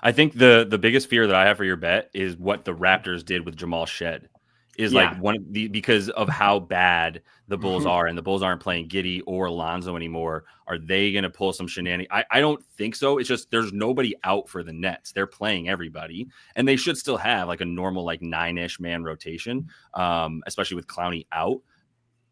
I think the biggest fear that I have for your bet is what the Raptors did with Jamal Shed. Is like one of the, because of how bad the Bulls are, and the Bulls aren't playing Giddey or Alonzo anymore. Are they going to pull some shenanigans? I don't think so. It's just there's nobody out for the Nets. They're playing everybody, and they should still have like a normal like 9-ish man rotation, especially with Clowney out.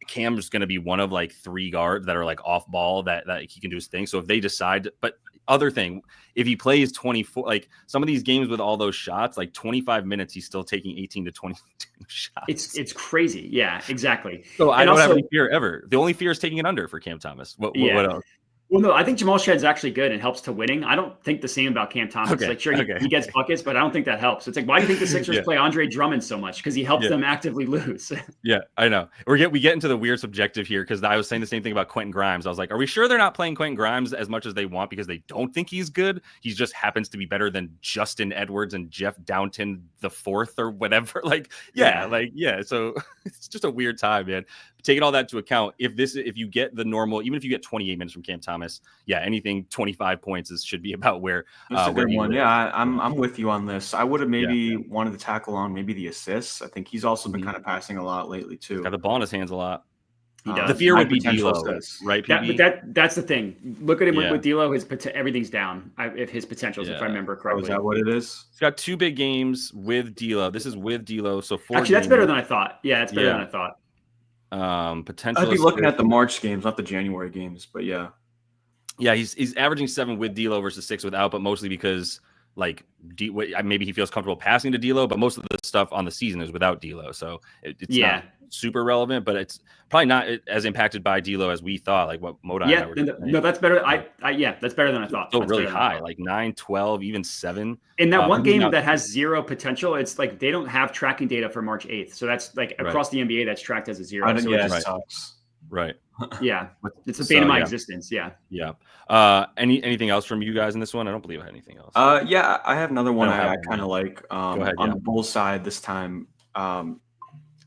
Cam's going to be one of like 3 guards that are like off ball that he can do his thing. So if they decide, but other thing, if he plays 24, like some of these games with all those shots, like 25 minutes, he's still taking 18 to 22 shots. It's crazy. Yeah, exactly. So I don't have any fear ever. The only fear is taking it under for Cam Thomas. What else? Well, no, I think Jamal Shed's actually good and helps to winning. I don't think the same about Cam Thomas. Okay, like, sure, he gets buckets, but I don't think that helps. It's like, why do you think the Sixers play Andre Drummond so much? Because he helps them actively lose. Yeah, I know. We get into the weird subjective here because I was saying the same thing about Quentin Grimes. I was like, are we sure they're not playing Quentin Grimes as much as they want because they don't think he's good? He just happens to be better than Justin Edwards and Jeff Downton the fourth or whatever. So it's just a weird time, man. Taking all that into account, if you get the normal, even if you get 28 minutes from Cam Thomas, anything 25 points should be about where. That's a good one. Yeah, I'm with you on this. I would have maybe wanted to tackle on maybe the assists. I think he's also been kind of passing a lot lately too. Got the ball in his hands a lot. He does. The fear would be D'Lo, right? That's the thing. Look at him with D'Lo. Everything's down. If his potentials, if I remember correctly. Is that what it is? He's got 2 big games with D'Lo. This is with D'Lo, so 4. Actually, that's better than I thought. Yeah, it's better than I thought. Potential. I'd be looking at the March games, not the January games, but yeah, he's averaging 7 with D'Lo versus 6 without, but mostly because like maybe he feels comfortable passing to D'Lo, but most of the stuff on the season is without D'Lo, so it's not super relevant, but it's probably not as impacted by D'Lo as we thought. Like what Modi and I were saying. No, that's better. That's better than I thought. Still really high, like 9, 12, even 7. In that one game that has 0 potential, it's like they don't have tracking data for March 8th, so that's like across the NBA that's tracked as a 0. So it just sucks. Right. Yeah, it's the bane of my existence. Yeah. Anything else from you guys in this one? I don't believe I had anything else. I have another one I kind of like. Go ahead, on the Bulls side this time.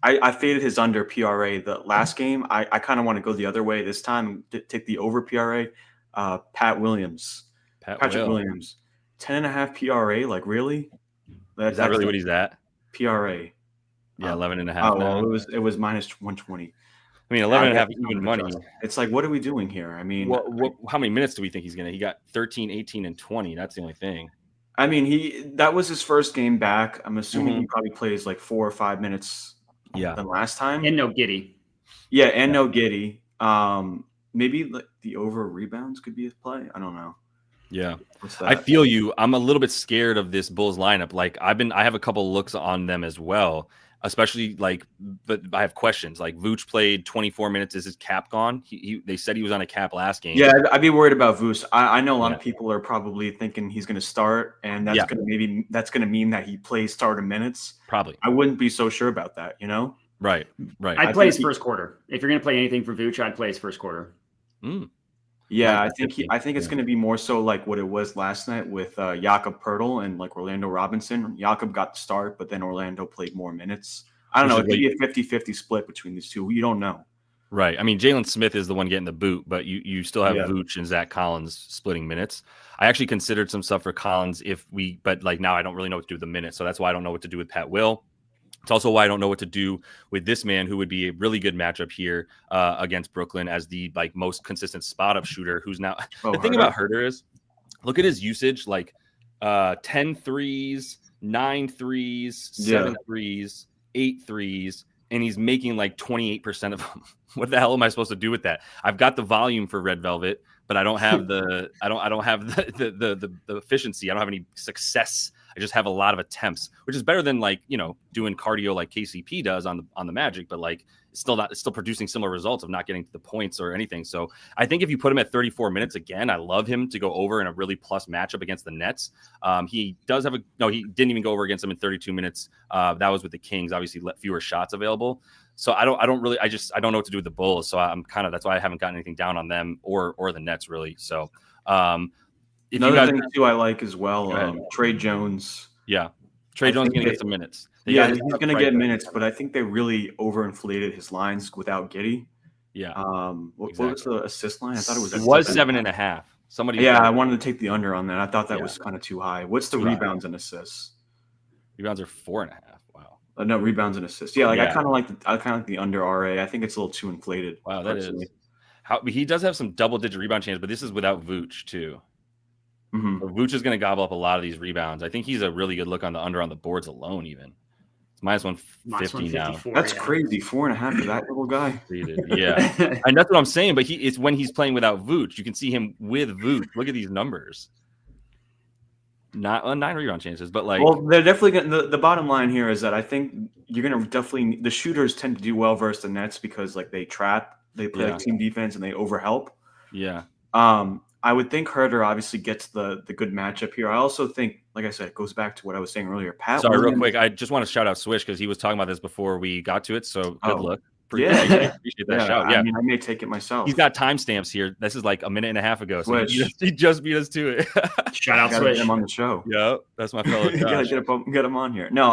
I faded his under PRA the last game. I kind of want to go the other way this time. Take the over PRA. Patrick Williams, 10.5 PRA. Like really? Is that really what he's at? PRA. Yeah, 11.5. Oh, well, it was minus 120. I mean, 11.5 even money. It's like, what are we doing here? I mean, how many minutes do we think he's going to? He got 13, 18, and 20. That's the only thing. I mean, that was his first game back. I'm assuming he probably plays like 4 or 5 minutes than last time. And no Giddey. Yeah, and no Giddey. Maybe like the over rebounds could be his play. I don't know. Yeah. I feel you. I'm a little bit scared of this Bulls lineup. Like I have a couple looks on them as well. Especially but I have questions. Like Vooch played 24 minutes. Is his cap gone? They said he was on a cap last game. Yeah, I'd be worried about Vooch. I know a lot of people are probably thinking he's going to start, and that's going to mean that he plays starter minutes. Probably. I wouldn't be so sure about that. You know. Right. I'd play his first quarter. If you're going to play anything for Vooch, I'd play his first quarter. Yeah, I think it's going to be more so like what it was last night with Jakob Poeltl and like Orlando Robinson. Jakob got the start, but then Orlando played more minutes. I don't know. It could be a 50-50 split between these two. You don't know. Right. I mean, Jalen Smith is the one getting the boot, but you still have Vooch and Zach Collins splitting minutes. I actually considered some stuff for Collins but like now I don't really know what to do with the minutes. So that's why I don't know what to do with Pat Will. It's also why I don't know what to do with this man who would be a really good matchup here against Brooklyn as the like most consistent spot up shooter who's now the thing about Herter is look at his usage, like 10 threes, 9 threes, 7 threes, 8 threes, and he's making like 28% of them. What the hell am I supposed to do with that? I've got the volume for Red Velvet, but I don't have the efficiency. I don't have any success. I just have a lot of attempts, which is better than doing cardio like KCP does on the Magic, but like it's still producing similar results of not getting to the points or anything. So I think if you put him at 34 minutes again, I love him to go over in a really plus matchup against the Nets. He didn't even go over against them in 32 minutes. That was with the Kings, obviously fewer shots available. So I don't know what to do with the Bulls. So that's why I haven't gotten anything down on them or the Nets really. So another thing too I like as well, Trey Jones. Yeah. Trey Jones is going to get some minutes. He's going to get minutes, but I think they really overinflated his lines without Giddey. Yeah. What was the assist line? I thought it was 7.5. Somebody. Yeah, I wanted to take the under on that. I thought that was kind of too high. What's the rebounds and assists? Rebounds are 4.5. Wow. No, rebounds and assists. Yeah, I kind of like the under RA. I think it's a little too inflated. Wow, that is. He does have some double-digit rebound chances, but this is without Vooch too. Mm-hmm. So Vooch is going to gobble up a lot of these rebounds. I think he's a really good look on the under on the boards alone. Even it's minus 150 now. That's crazy. 4.5 for that little guy. Yeah, and that's what I'm saying. But it's when he's playing without Vooch. You can see him with Vooch. Look at these numbers. Not 9 rebound chances, but they're definitely the bottom line here is that I think you're going to definitely the shooters tend to do well versus the Nets because they trap. They play team defense and they overhelp. Yeah. I would think Herter obviously gets the good matchup here. I also think, like I said, it goes back to what I was saying earlier. Real quick, I just want to shout out Swish because he was talking about this before we got to it. So good luck. Yeah, appreciate that shout. Yeah, I mean, I may take it myself. He's got timestamps here. This is like a minute and a half ago. So he just beat us to it. Shout out Swish. Get him on the show. Yeah, that's my fellow. Get him on here. No,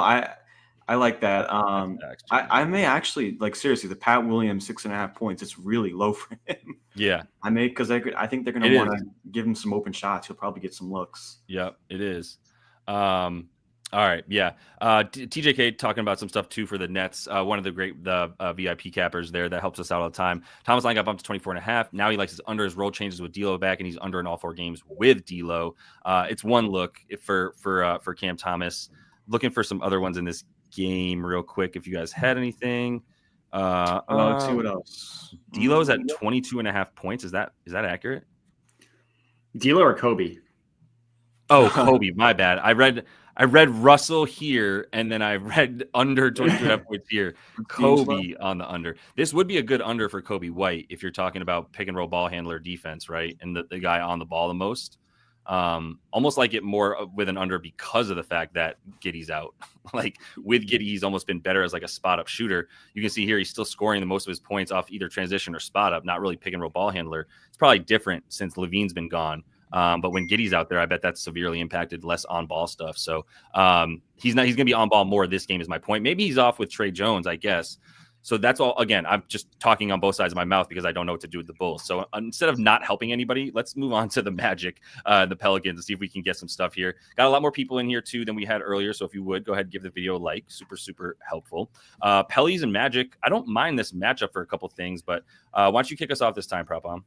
I like that. I may actually seriously the Pat Williams 6.5 points. It's really low for him. Yeah, I may because I think they're going to want to give him some open shots. He'll probably get some looks. Yeah, it is. All right, yeah. TJK talking about some stuff too for the Nets. One of the great VIP cappers there that helps us out all the time. Thomas Line got bumped to 24.5. Now he likes his under. His role changes with D'Lo back, and he's under in all 4 games with D'Lo. It's one look for Cam Thomas. Looking for some other ones in this game real quick. If you guys had anything, let's see what else. D'Lo's at 22.5 points. Is that accurate? D'Lo or Kobe? Oh, Kobe. My bad. I read Russell here, and then I read under 22.5 points here. Kobe on the under. This would be a good under for Kobe White if you're talking about pick and roll ball handler defense, right? And the guy on the ball the most. Almost like it more with an under because of the fact that Giddey's out. With Giddey, he's almost been better as a spot up shooter. You can see here he's still scoring the most of his points off either transition or spot up, not really pick and roll ball handler. It's probably different since Levine's been gone. But when Giddey's out there, I bet that's severely impacted less on ball stuff. So he's going to be on ball more this game is my point. Maybe he's off with Trey Jones, I guess. So that's all. Again, I'm just talking on both sides of my mouth because I don't know what to do with the Bulls. So instead of not helping anybody, let's move on to the Magic, the Pelicans, and see if we can get some stuff here. Got a lot more people in here too than we had earlier. So if you would go ahead and give the video a like, super, super helpful. Pellies and Magic. I don't mind this matchup for a couple things, but why don't you kick us off this time, Prop On?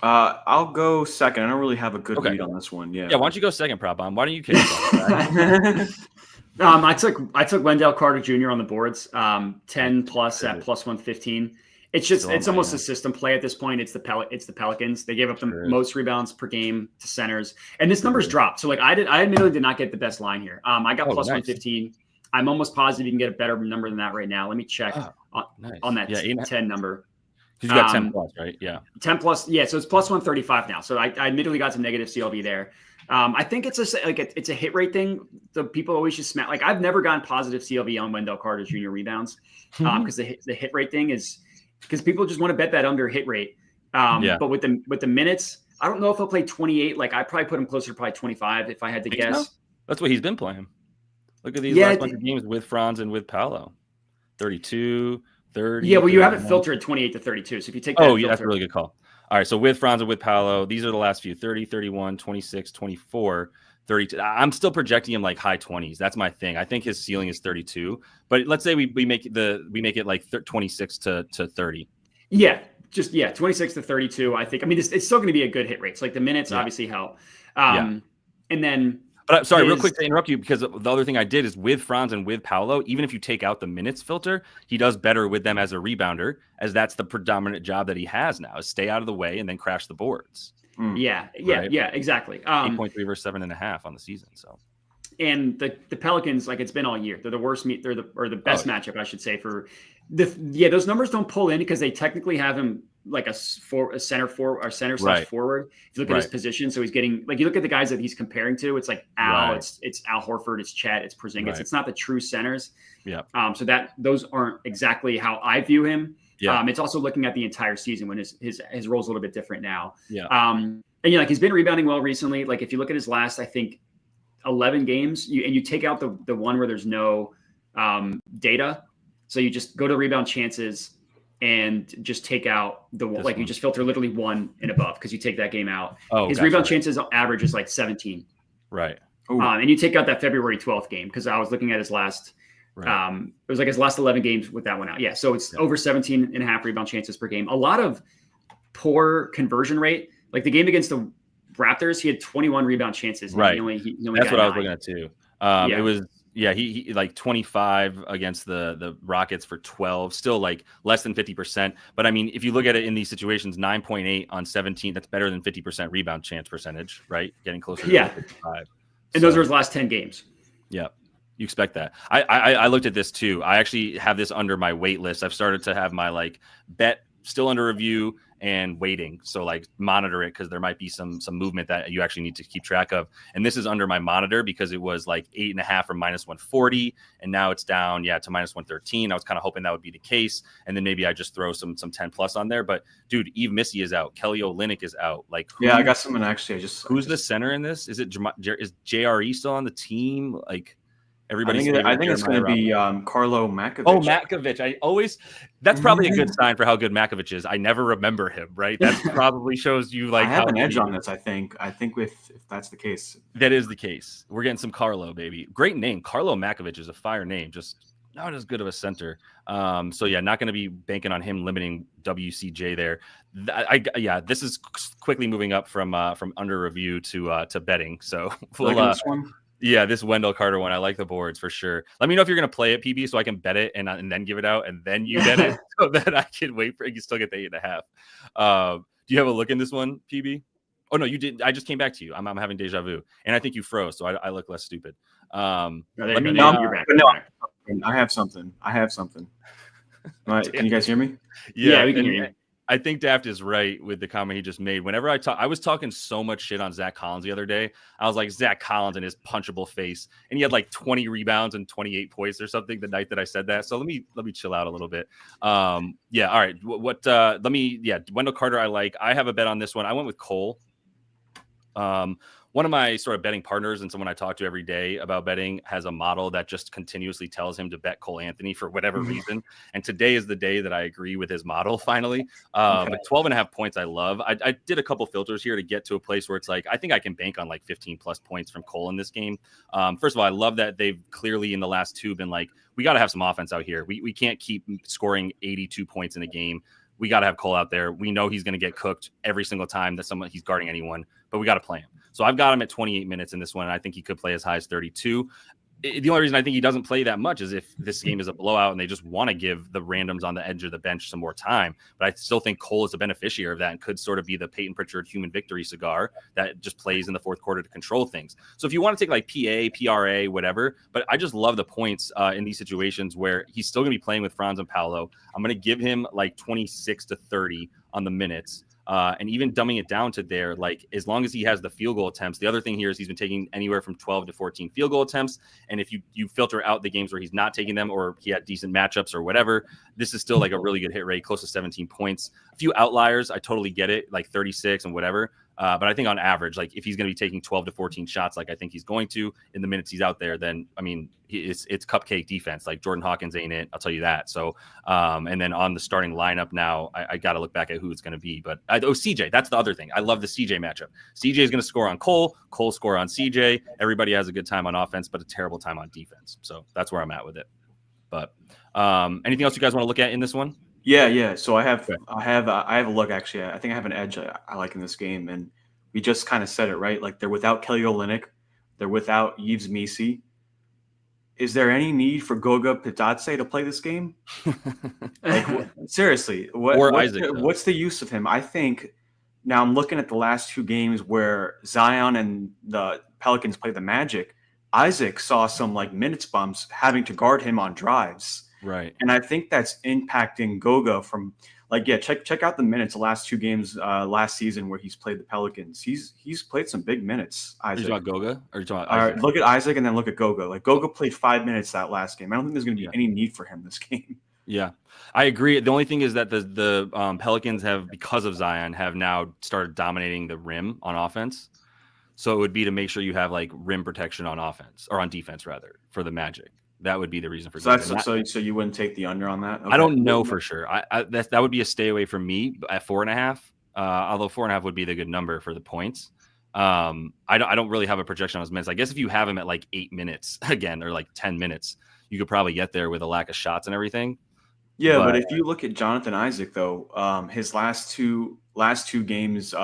I'll go second. I don't really have a good read on this one. Yeah. Why don't you go second, Prop On? Why don't you kick us off? I took Wendell Carter Jr. on the boards, 10 plus at plus 115. It's almost a system play at this point. It's the Pelicans. They gave up the most rebounds per game to centers, and this number's dropped. So I admittedly did not get the best line here. I got plus 115. I'm almost positive you can get a better number than that right now. Let me check on that 10 number. Because you got 10 plus, right? Yeah. 10 plus. Yeah. So it's plus 135 now. So I admittedly got some negative CLV there. I think it's a hit rate thing. The people always just smack. I've never gotten positive CLV on Wendell Carter Jr. rebounds because the hit rate thing is because people just want to bet that under hit rate. But with the minutes, I don't know if he'll play 28. I probably put him closer to probably 25 if I had to guess. So? That's what he's been playing. Look at these last bunch of games with Franz and with Paolo. 32, 30. Yeah, well, you have it filtered 28 to 32. So if you take that filter, that's a really good call. All right, so with Franz and with Paolo, these are the last few: 30, 31, 26, 24, 32. I'm still projecting him high 20s. That's my thing. I think his ceiling is 32. But let's say we make it 26 to 30. Yeah, 26 to 32. I think. I mean, it's still going to be a good hit rate. It's the minutes obviously help. And then. But sorry, real quick to interrupt you, because the other thing I did is with Franz and with Paolo, even if you take out the minutes filter, he does better with them as a rebounder, as that's the predominant job that he has now, is stay out of the way and then crash the boards. Yeah, exactly. 8.3 versus 7.5 on the season. So, and the Pelicans, it's been all year. They're the worst they're the best matchup, I should say. For those numbers don't pull in because they technically have him a center forward or center / forward. If you look at his position, so he's getting you look at the guys that he's comparing to. It's Al, it's Al Horford, it's Chet, it's Porzingis. It's not the true centers. Yeah. So those aren't exactly how I view him. Yeah. It's also looking at the entire season when his role's a little bit different now. Yeah. And he's been rebounding well recently. If you look at his last, I think 11 games, and you take out the one where there's no data. So you just go to rebound chances and just take out you just filter literally 1 and above because you take that game out. His rebound chances average is like 17. Right. And you take out that February 12th game because I was looking at his last. Right. It was like his last 11 games with that one out. Yeah. So it's over 17 and a half rebound chances per game. A lot of poor conversion rate. Like the game against the Raptors, he had 21 rebound chances. Right. He only That's got what 9. I was looking at too. It was, he like 25 against the Rockets for 12, still like less than 50%. But I mean, if you look at it in these situations, 9.8 on 17, that's better than 50% rebound chance percentage, right? Getting closer to 55. And those are his last 10 games. Yeah. You expect that. I looked at this too. I actually have this under my wait list. I've started to have my like bet still under review and waiting. So like monitor it because there might be some movement that you actually need to keep track of. And this is under my monitor because it was like 8.5 or minus 140. And now it's down, to minus 113. I was kind of hoping that would be the case. And then maybe I just throw some 10 plus on there. But dude, Eve Missy is out. Kelly Olynyk is out. Like, I got someone actually. Who's the center in this? Is JRE still on the team? Like, everybody's I think it's going to be Carlo Makovic. Oh, Makovic. That's probably a good sign for how good Makovic is. I never remember him, right? That probably shows you like I have an edge on this, I think. If that's the case. That is the case. We're getting some Carlo, baby. Great name. Carlo Makovic is a fire name, just not as good of a center. So not going to be banking on him limiting WCJ there. This is quickly moving up from under review to betting. So we'll this one. Yeah, this Wendell Carter one. I like the boards for sure. Let me know if you're going to play it, PB, so I can bet it and then give it out, and then you bet it so that I can wait for it. You still get the 8.5. Do you have a look in this one, PB? Oh, no, you didn't. I just came back to you. I'm having deja vu. And I think you froze, so I look less stupid. I have something. Can you guys hear me? Yeah, we can hear you. I think Daft is right with the comment he just made. Whenever I was talking so much shit on Zach Collins the other day. I was like, Zach Collins and his punchable face. And he had like 20 rebounds and 28 points or something the night that I said that. So let me chill out a little bit. All right. Wendell Carter, I have a bet on this one. I went with Cole. One of my sort of betting partners and someone I talk to every day about betting has a model that just continuously tells him to bet Cole Anthony for whatever reason. And today is the day that I agree with his model finally. But 12.5 points I love. I did a couple filters here to get to a place where it's like, I think I can bank on like 15 plus points from Cole in this game. First of all, I love that they've clearly in the last two been like, we got to have some offense out here. We can't keep scoring 82 points in a game. We got to have Cole out there. We know he's going to get cooked every single time that he's guarding anyone, but we got to play him. So I've got him at 28 minutes in this one. And I think he could play as high as 32. The only reason I think he doesn't play that much is if this game is a blowout and they just want to give the randoms on the edge of the bench some more time. But I still think Cole is a beneficiary of that and could sort of be the Peyton Pritchard human victory cigar that just plays in the fourth quarter to control things. So if you want to take like PA, PRA, whatever, but I just love the points in these situations where he's still going to be playing with Franz and Paolo. I'm going to give him like 26 to 30 on the minutes. And even dumbing it down to there, like as long as he has the field goal attempts, the other thing here is he's been taking anywhere from 12 to 14 field goal attempts. And if you filter out the games where he's not taking them or he had decent matchups or whatever, this is still like a really good hit rate, close to 17 points. A few outliers, I totally get it, like 36 and whatever. But I think on average, like if he's going to be taking 12 to 14 shots, like I think he's going to in the minutes he's out there, then I mean, it's cupcake defense. Like Jordan Hawkins ain't it. I'll tell you that. So, and then on the starting lineup now, I got to look back at who it's going to be. But CJ, that's the other thing. I love the CJ matchup. CJ is going to score on Cole score on CJ. Everybody has a good time on offense, but a terrible time on defense. So that's where I'm at with it. But anything else you guys want to look at in this one? Yeah. So I have a look actually. I think I have an edge I like in this game, and we just kind of said it right. Like they're without Kelly Olynyk, they're without Yves Misi. Is there any need for Goga Pitadze to play this game? Like seriously, what's the use of him? I think now I'm looking at the last two games where Zion and the Pelicans played the Magic. Isaac saw some like minutes bumps having to guard him on drives. Right. And I think that's impacting Goga from check out the minutes the last two games last season where he's played the Pelicans. He's played some big minutes. Isaac. Are you talking Goga or are you talking Isaac? Look at Isaac and then look at Goga. Like Goga played 5 minutes that last game. I don't think there's going to be any need for him this game. Yeah, I agree. The only thing is that the Pelicans have, because of Zion, have now started dominating the rim on offense. So it would be to make sure you have like rim protection on offense or on defense rather for the Magic. That would be the reason for so you wouldn't take the under on that? Okay. I don't know for sure. That would be a stay away from me at 4.5. Although 4.5 would be the good number for the points. I don't really have a projection on his minutes. I guess if you have him at like 8 minutes again or like 10 minutes, you could probably get there with a lack of shots and everything. Yeah, but if you look at Jonathan Isaac though, his last two games,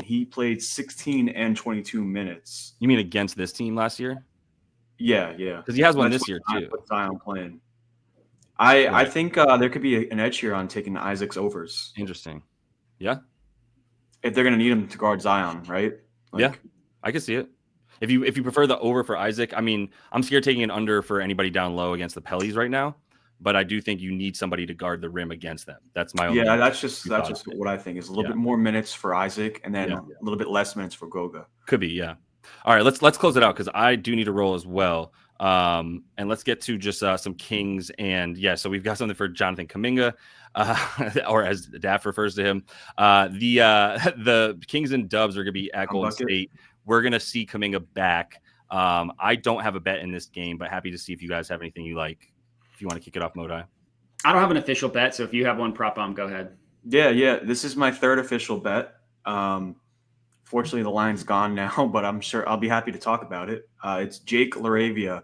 he played 16 and 22 minutes. You mean against this team last year? Yeah. Because he has one this year too. Zion playing. I think there could be an edge here on taking Isaac's overs. Interesting. Yeah. If they're going to need him to guard Zion, right? Yeah, I can see it. If you prefer the over for Isaac, I mean, I'm scared taking an under for anybody down low against the Pellies right now. But I do think you need somebody to guard the rim against them. That's my own. Yeah, that's just what I think is a little bit more minutes for Isaac and then a little bit less minutes for Goga. Could be, yeah. All right, let's close it out because I do need to roll as well. And let's get to just some Kings and so we've got something for Jonathan Kuminga, or as Daff refers to him. The Kings and Dubs are going to be at Golden State. We're going to see Kuminga back. I don't have a bet in this game, but happy to see if you guys have anything you like. If you want to kick it off, Modi. I don't have an official bet, so if you have one, prop bomb, go ahead. Yeah. This is my third official bet. Fortunately, the line's gone now, but I'm sure I'll be happy to talk about it. It's Jake LaRavia.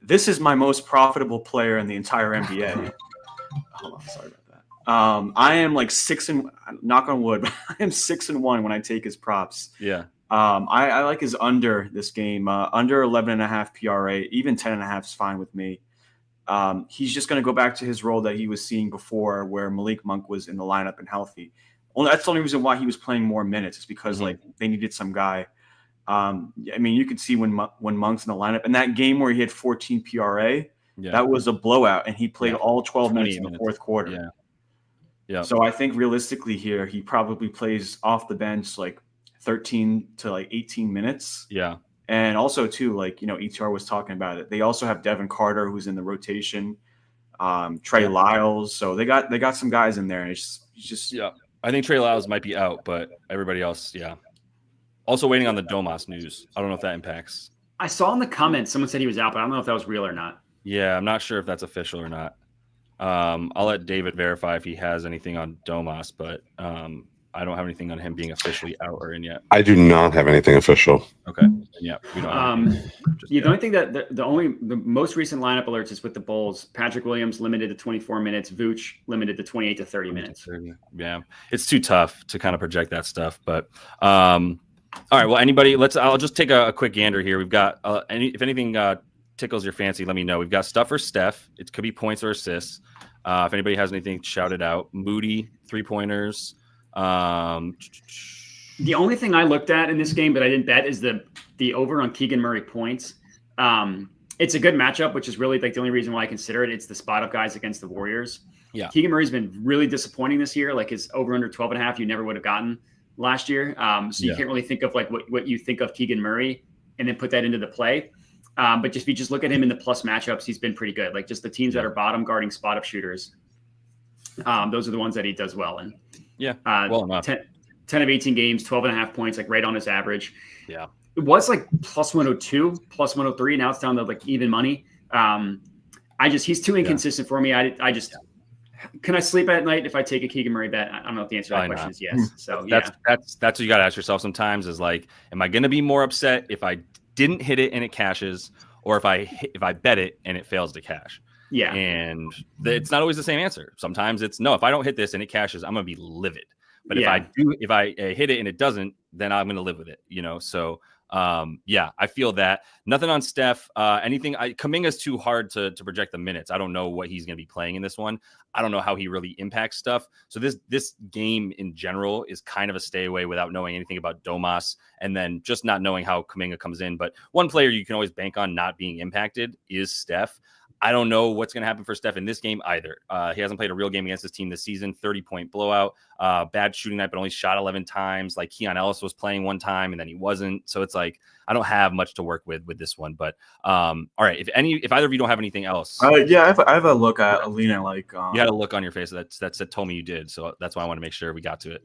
This is my most profitable player in the entire NBA. Hold on, sorry about that. I am like knock on wood, I am 6-1 when I take his props. Yeah. I like his under this game, under 11.5 PRA, even 10.5 is fine with me. He's just going to go back to his role that he was seeing before where Malik Monk was in the lineup and healthy. That's the only reason why he was playing more minutes is because like they needed some guy. I mean, you could see when Monk's in the lineup and that game where he had 14 PRA, that was a blowout and he played all 12 minutes in the fourth quarter. Yeah. So I think realistically here, he probably plays off the bench like 13 to like 18 minutes. Yeah. And also, too, like, ETR was talking about it. They also have Devin Carter, who's in the rotation, Trey Lyles. So they got some guys in there. And it's just. Yeah. I think Trey Lyles might be out, but everybody else, yeah. Also waiting on the Domas news. I don't know if that impacts. I saw in the comments someone said he was out, but I don't know if that was real or not. Yeah, I'm not sure if that's official or not. I'll let David verify if he has anything on Domas, but I don't have anything on him being officially out or in yet. I do not have anything official. Okay. Yeah. We don't the only thing that the most recent lineup alerts is with the Bulls. Patrick Williams limited to 24 minutes. Vooch limited to 28 to 30 minutes. Yeah. It's too tough to kind of project that stuff. But all right. Well, I'll just take a quick gander here. We've got if anything tickles your fancy, let me know. We've got stuff for Steph. It could be points or assists. If anybody has anything, shout it out. Moody, 3-pointers. The only thing I looked at in this game, but I didn't bet, is the over on Keegan Murray points. It's a good matchup, which is really like the only reason why I consider it. It's the spot up guys against the Warriors. Yeah. Keegan Murray's been really disappointing this year. Like his over under 12.5, you never would have gotten last year. So you can't really think of like what you think of Keegan Murray and then put that into the play. But if you just look at him in the plus matchups, he's been pretty good. Like just the teams that are bottom guarding spot up shooters. Those are the ones that he does well in. Yeah. Well enough. 10 of 18 games, 12.5 points, like right on his average. Yeah. It was like plus 102, plus 103. Now it's down to like even money. He's too inconsistent for me. Can I sleep at night if I take a Keegan Murray bet? I don't know if the answer to that question is yes. So that's what you got to ask yourself sometimes is like, am I going to be more upset if I didn't hit it and it cashes, or if I bet it and it fails to cash? Yeah. And it's not always the same answer. Sometimes it's no, if I don't hit this and it cashes, I'm going to be livid. But if I hit it and it doesn't, then I'm going to live with it, So, I feel that. Nothing on Steph. Kuminga's too hard to project the minutes. I don't know what he's going to be playing in this one. I don't know how he really impacts stuff. So this game in general is kind of a stay away without knowing anything about Domas and then just not knowing how Kuminga comes in. But one player you can always bank on not being impacted is Steph. I don't know what's going to happen for Steph in this game either. He hasn't played a real game against his team this season. 30-point blowout, bad shooting night, but only shot 11 times. Like Keon Ellis was playing one time and then he wasn't. So it's like I don't have much to work with this one. But all right, if either of you don't have anything else, I have a look at Alina. Like you had a look on your face that told me you did. So that's why I want to make sure we got to it.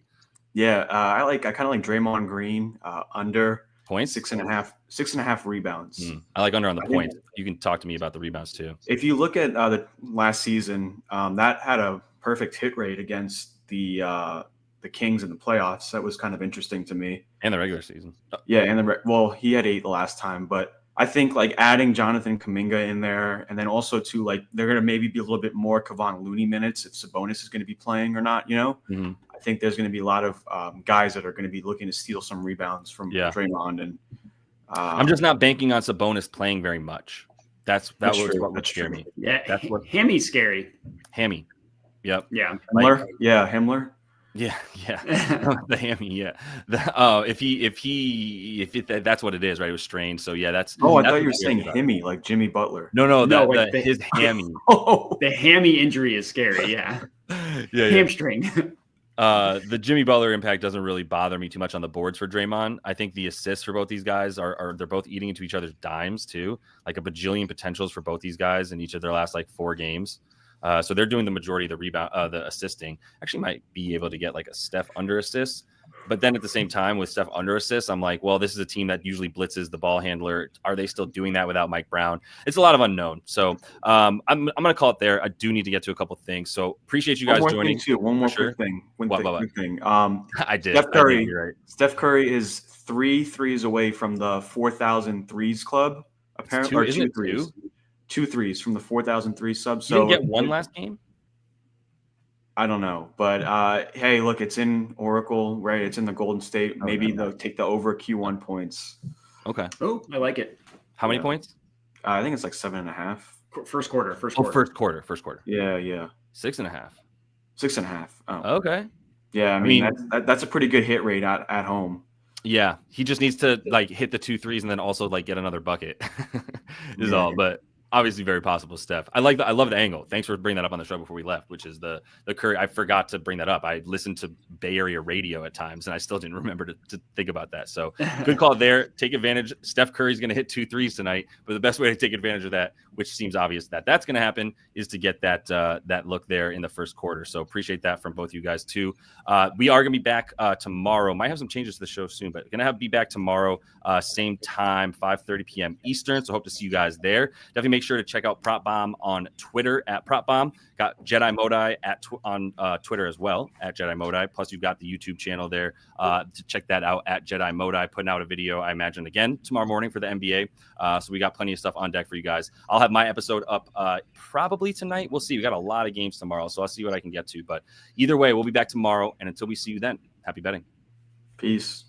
Yeah, I kind of like Draymond Green under. Points? 6.5 rebounds. I like under on the points. You can talk to me about the rebounds too. If you look at the last season, that had a perfect hit rate against the Kings in the playoffs. That was kind of interesting to me. And the regular season. Yeah, and he had 8 the last time, but I think like adding Jonathan Kuminga in there, and then also too, like they're going to maybe be a little bit more Kevon Looney minutes if Sabonis is going to be playing or not. I think there's going to be a lot of guys that are going to be looking to steal some rebounds from Draymond. And I'm just not banking on Sabonis playing very much. That's what would scare me. Yeah, that's what Hammy's scary. Hammy. Yep. Yeah. Himmler. Himmler. Yeah, the hammy, yeah. If that's what it is, right? It was strained, so yeah, that's. Oh, I thought you were saying Himmy, like Jimmy Butler. No, his hammy. The hammy injury is scary. Yeah, hamstring. The Jimmy Butler impact doesn't really bother me too much on the boards for Draymond. I think the assists for both these guys are they're both eating into each other's dimes too, like a bajillion potentials for both these guys in each of their last like 4 games. So they're doing the majority of the rebound, the assisting. Actually, might be able to get like a Steph under assist, but then at the same time with Steph under assist, I'm like, well, this is a team that usually blitzes the ball handler. Are they still doing that without Mike Brown? It's a lot of unknown. So I'm gonna call it there. I do need to get to a couple things. So appreciate you guys joining. One more quick thing. Quick thing. I did. Steph Curry. You're right. Steph Curry is 3 threes away from the 4,000 threes club. Apparently, or 2 threes. 2 threes from the 4,000 3 sub. So you didn't get one last game? I don't know, but hey, look, it's in Oracle, right? It's in the Golden State. Maybe they'll take the over Q1 points. Okay. Oh, I like it. How many points? I think it's like 7.5. First quarter. First quarter. Yeah. 6.5. 6.5. Oh. Okay. Yeah, I mean that's a pretty good hit rate at home. Yeah, he just needs to like hit the 2 threes and then also like get another bucket. All, but obviously very possible, Steph. I love the angle. Thanks for bringing that up on the show before we left, which is the Curry. I forgot to bring that up. I listened to Bay Area radio at times, and I still didn't remember to think about that. So good call there. Take advantage. Steph Curry's going to hit 2 threes tonight, but the best way to take advantage of that, which seems obvious that's going to happen, is to get that look there in the first quarter. So appreciate that from both you guys too. We are going to be back tomorrow. Might have some changes to the show soon, but going to be back tomorrow, same time, 5:30 p.m. Eastern. So hope to see you guys there. Definitely make sure to check out Prop Bomb on Twitter at Prop Bomb. Got Jedi Modai on Twitter as well at Jedi Modai. Plus, you've got the YouTube channel there to check that out at Jedi Modai. Putting out a video, I imagine, again tomorrow morning for the NBA. So we got plenty of stuff on deck for you guys. I'll have my episode up probably tonight. We'll see. We got a lot of games tomorrow, so I'll see what I can get to. But either way, we'll be back tomorrow. And until we see you then, happy betting. Peace.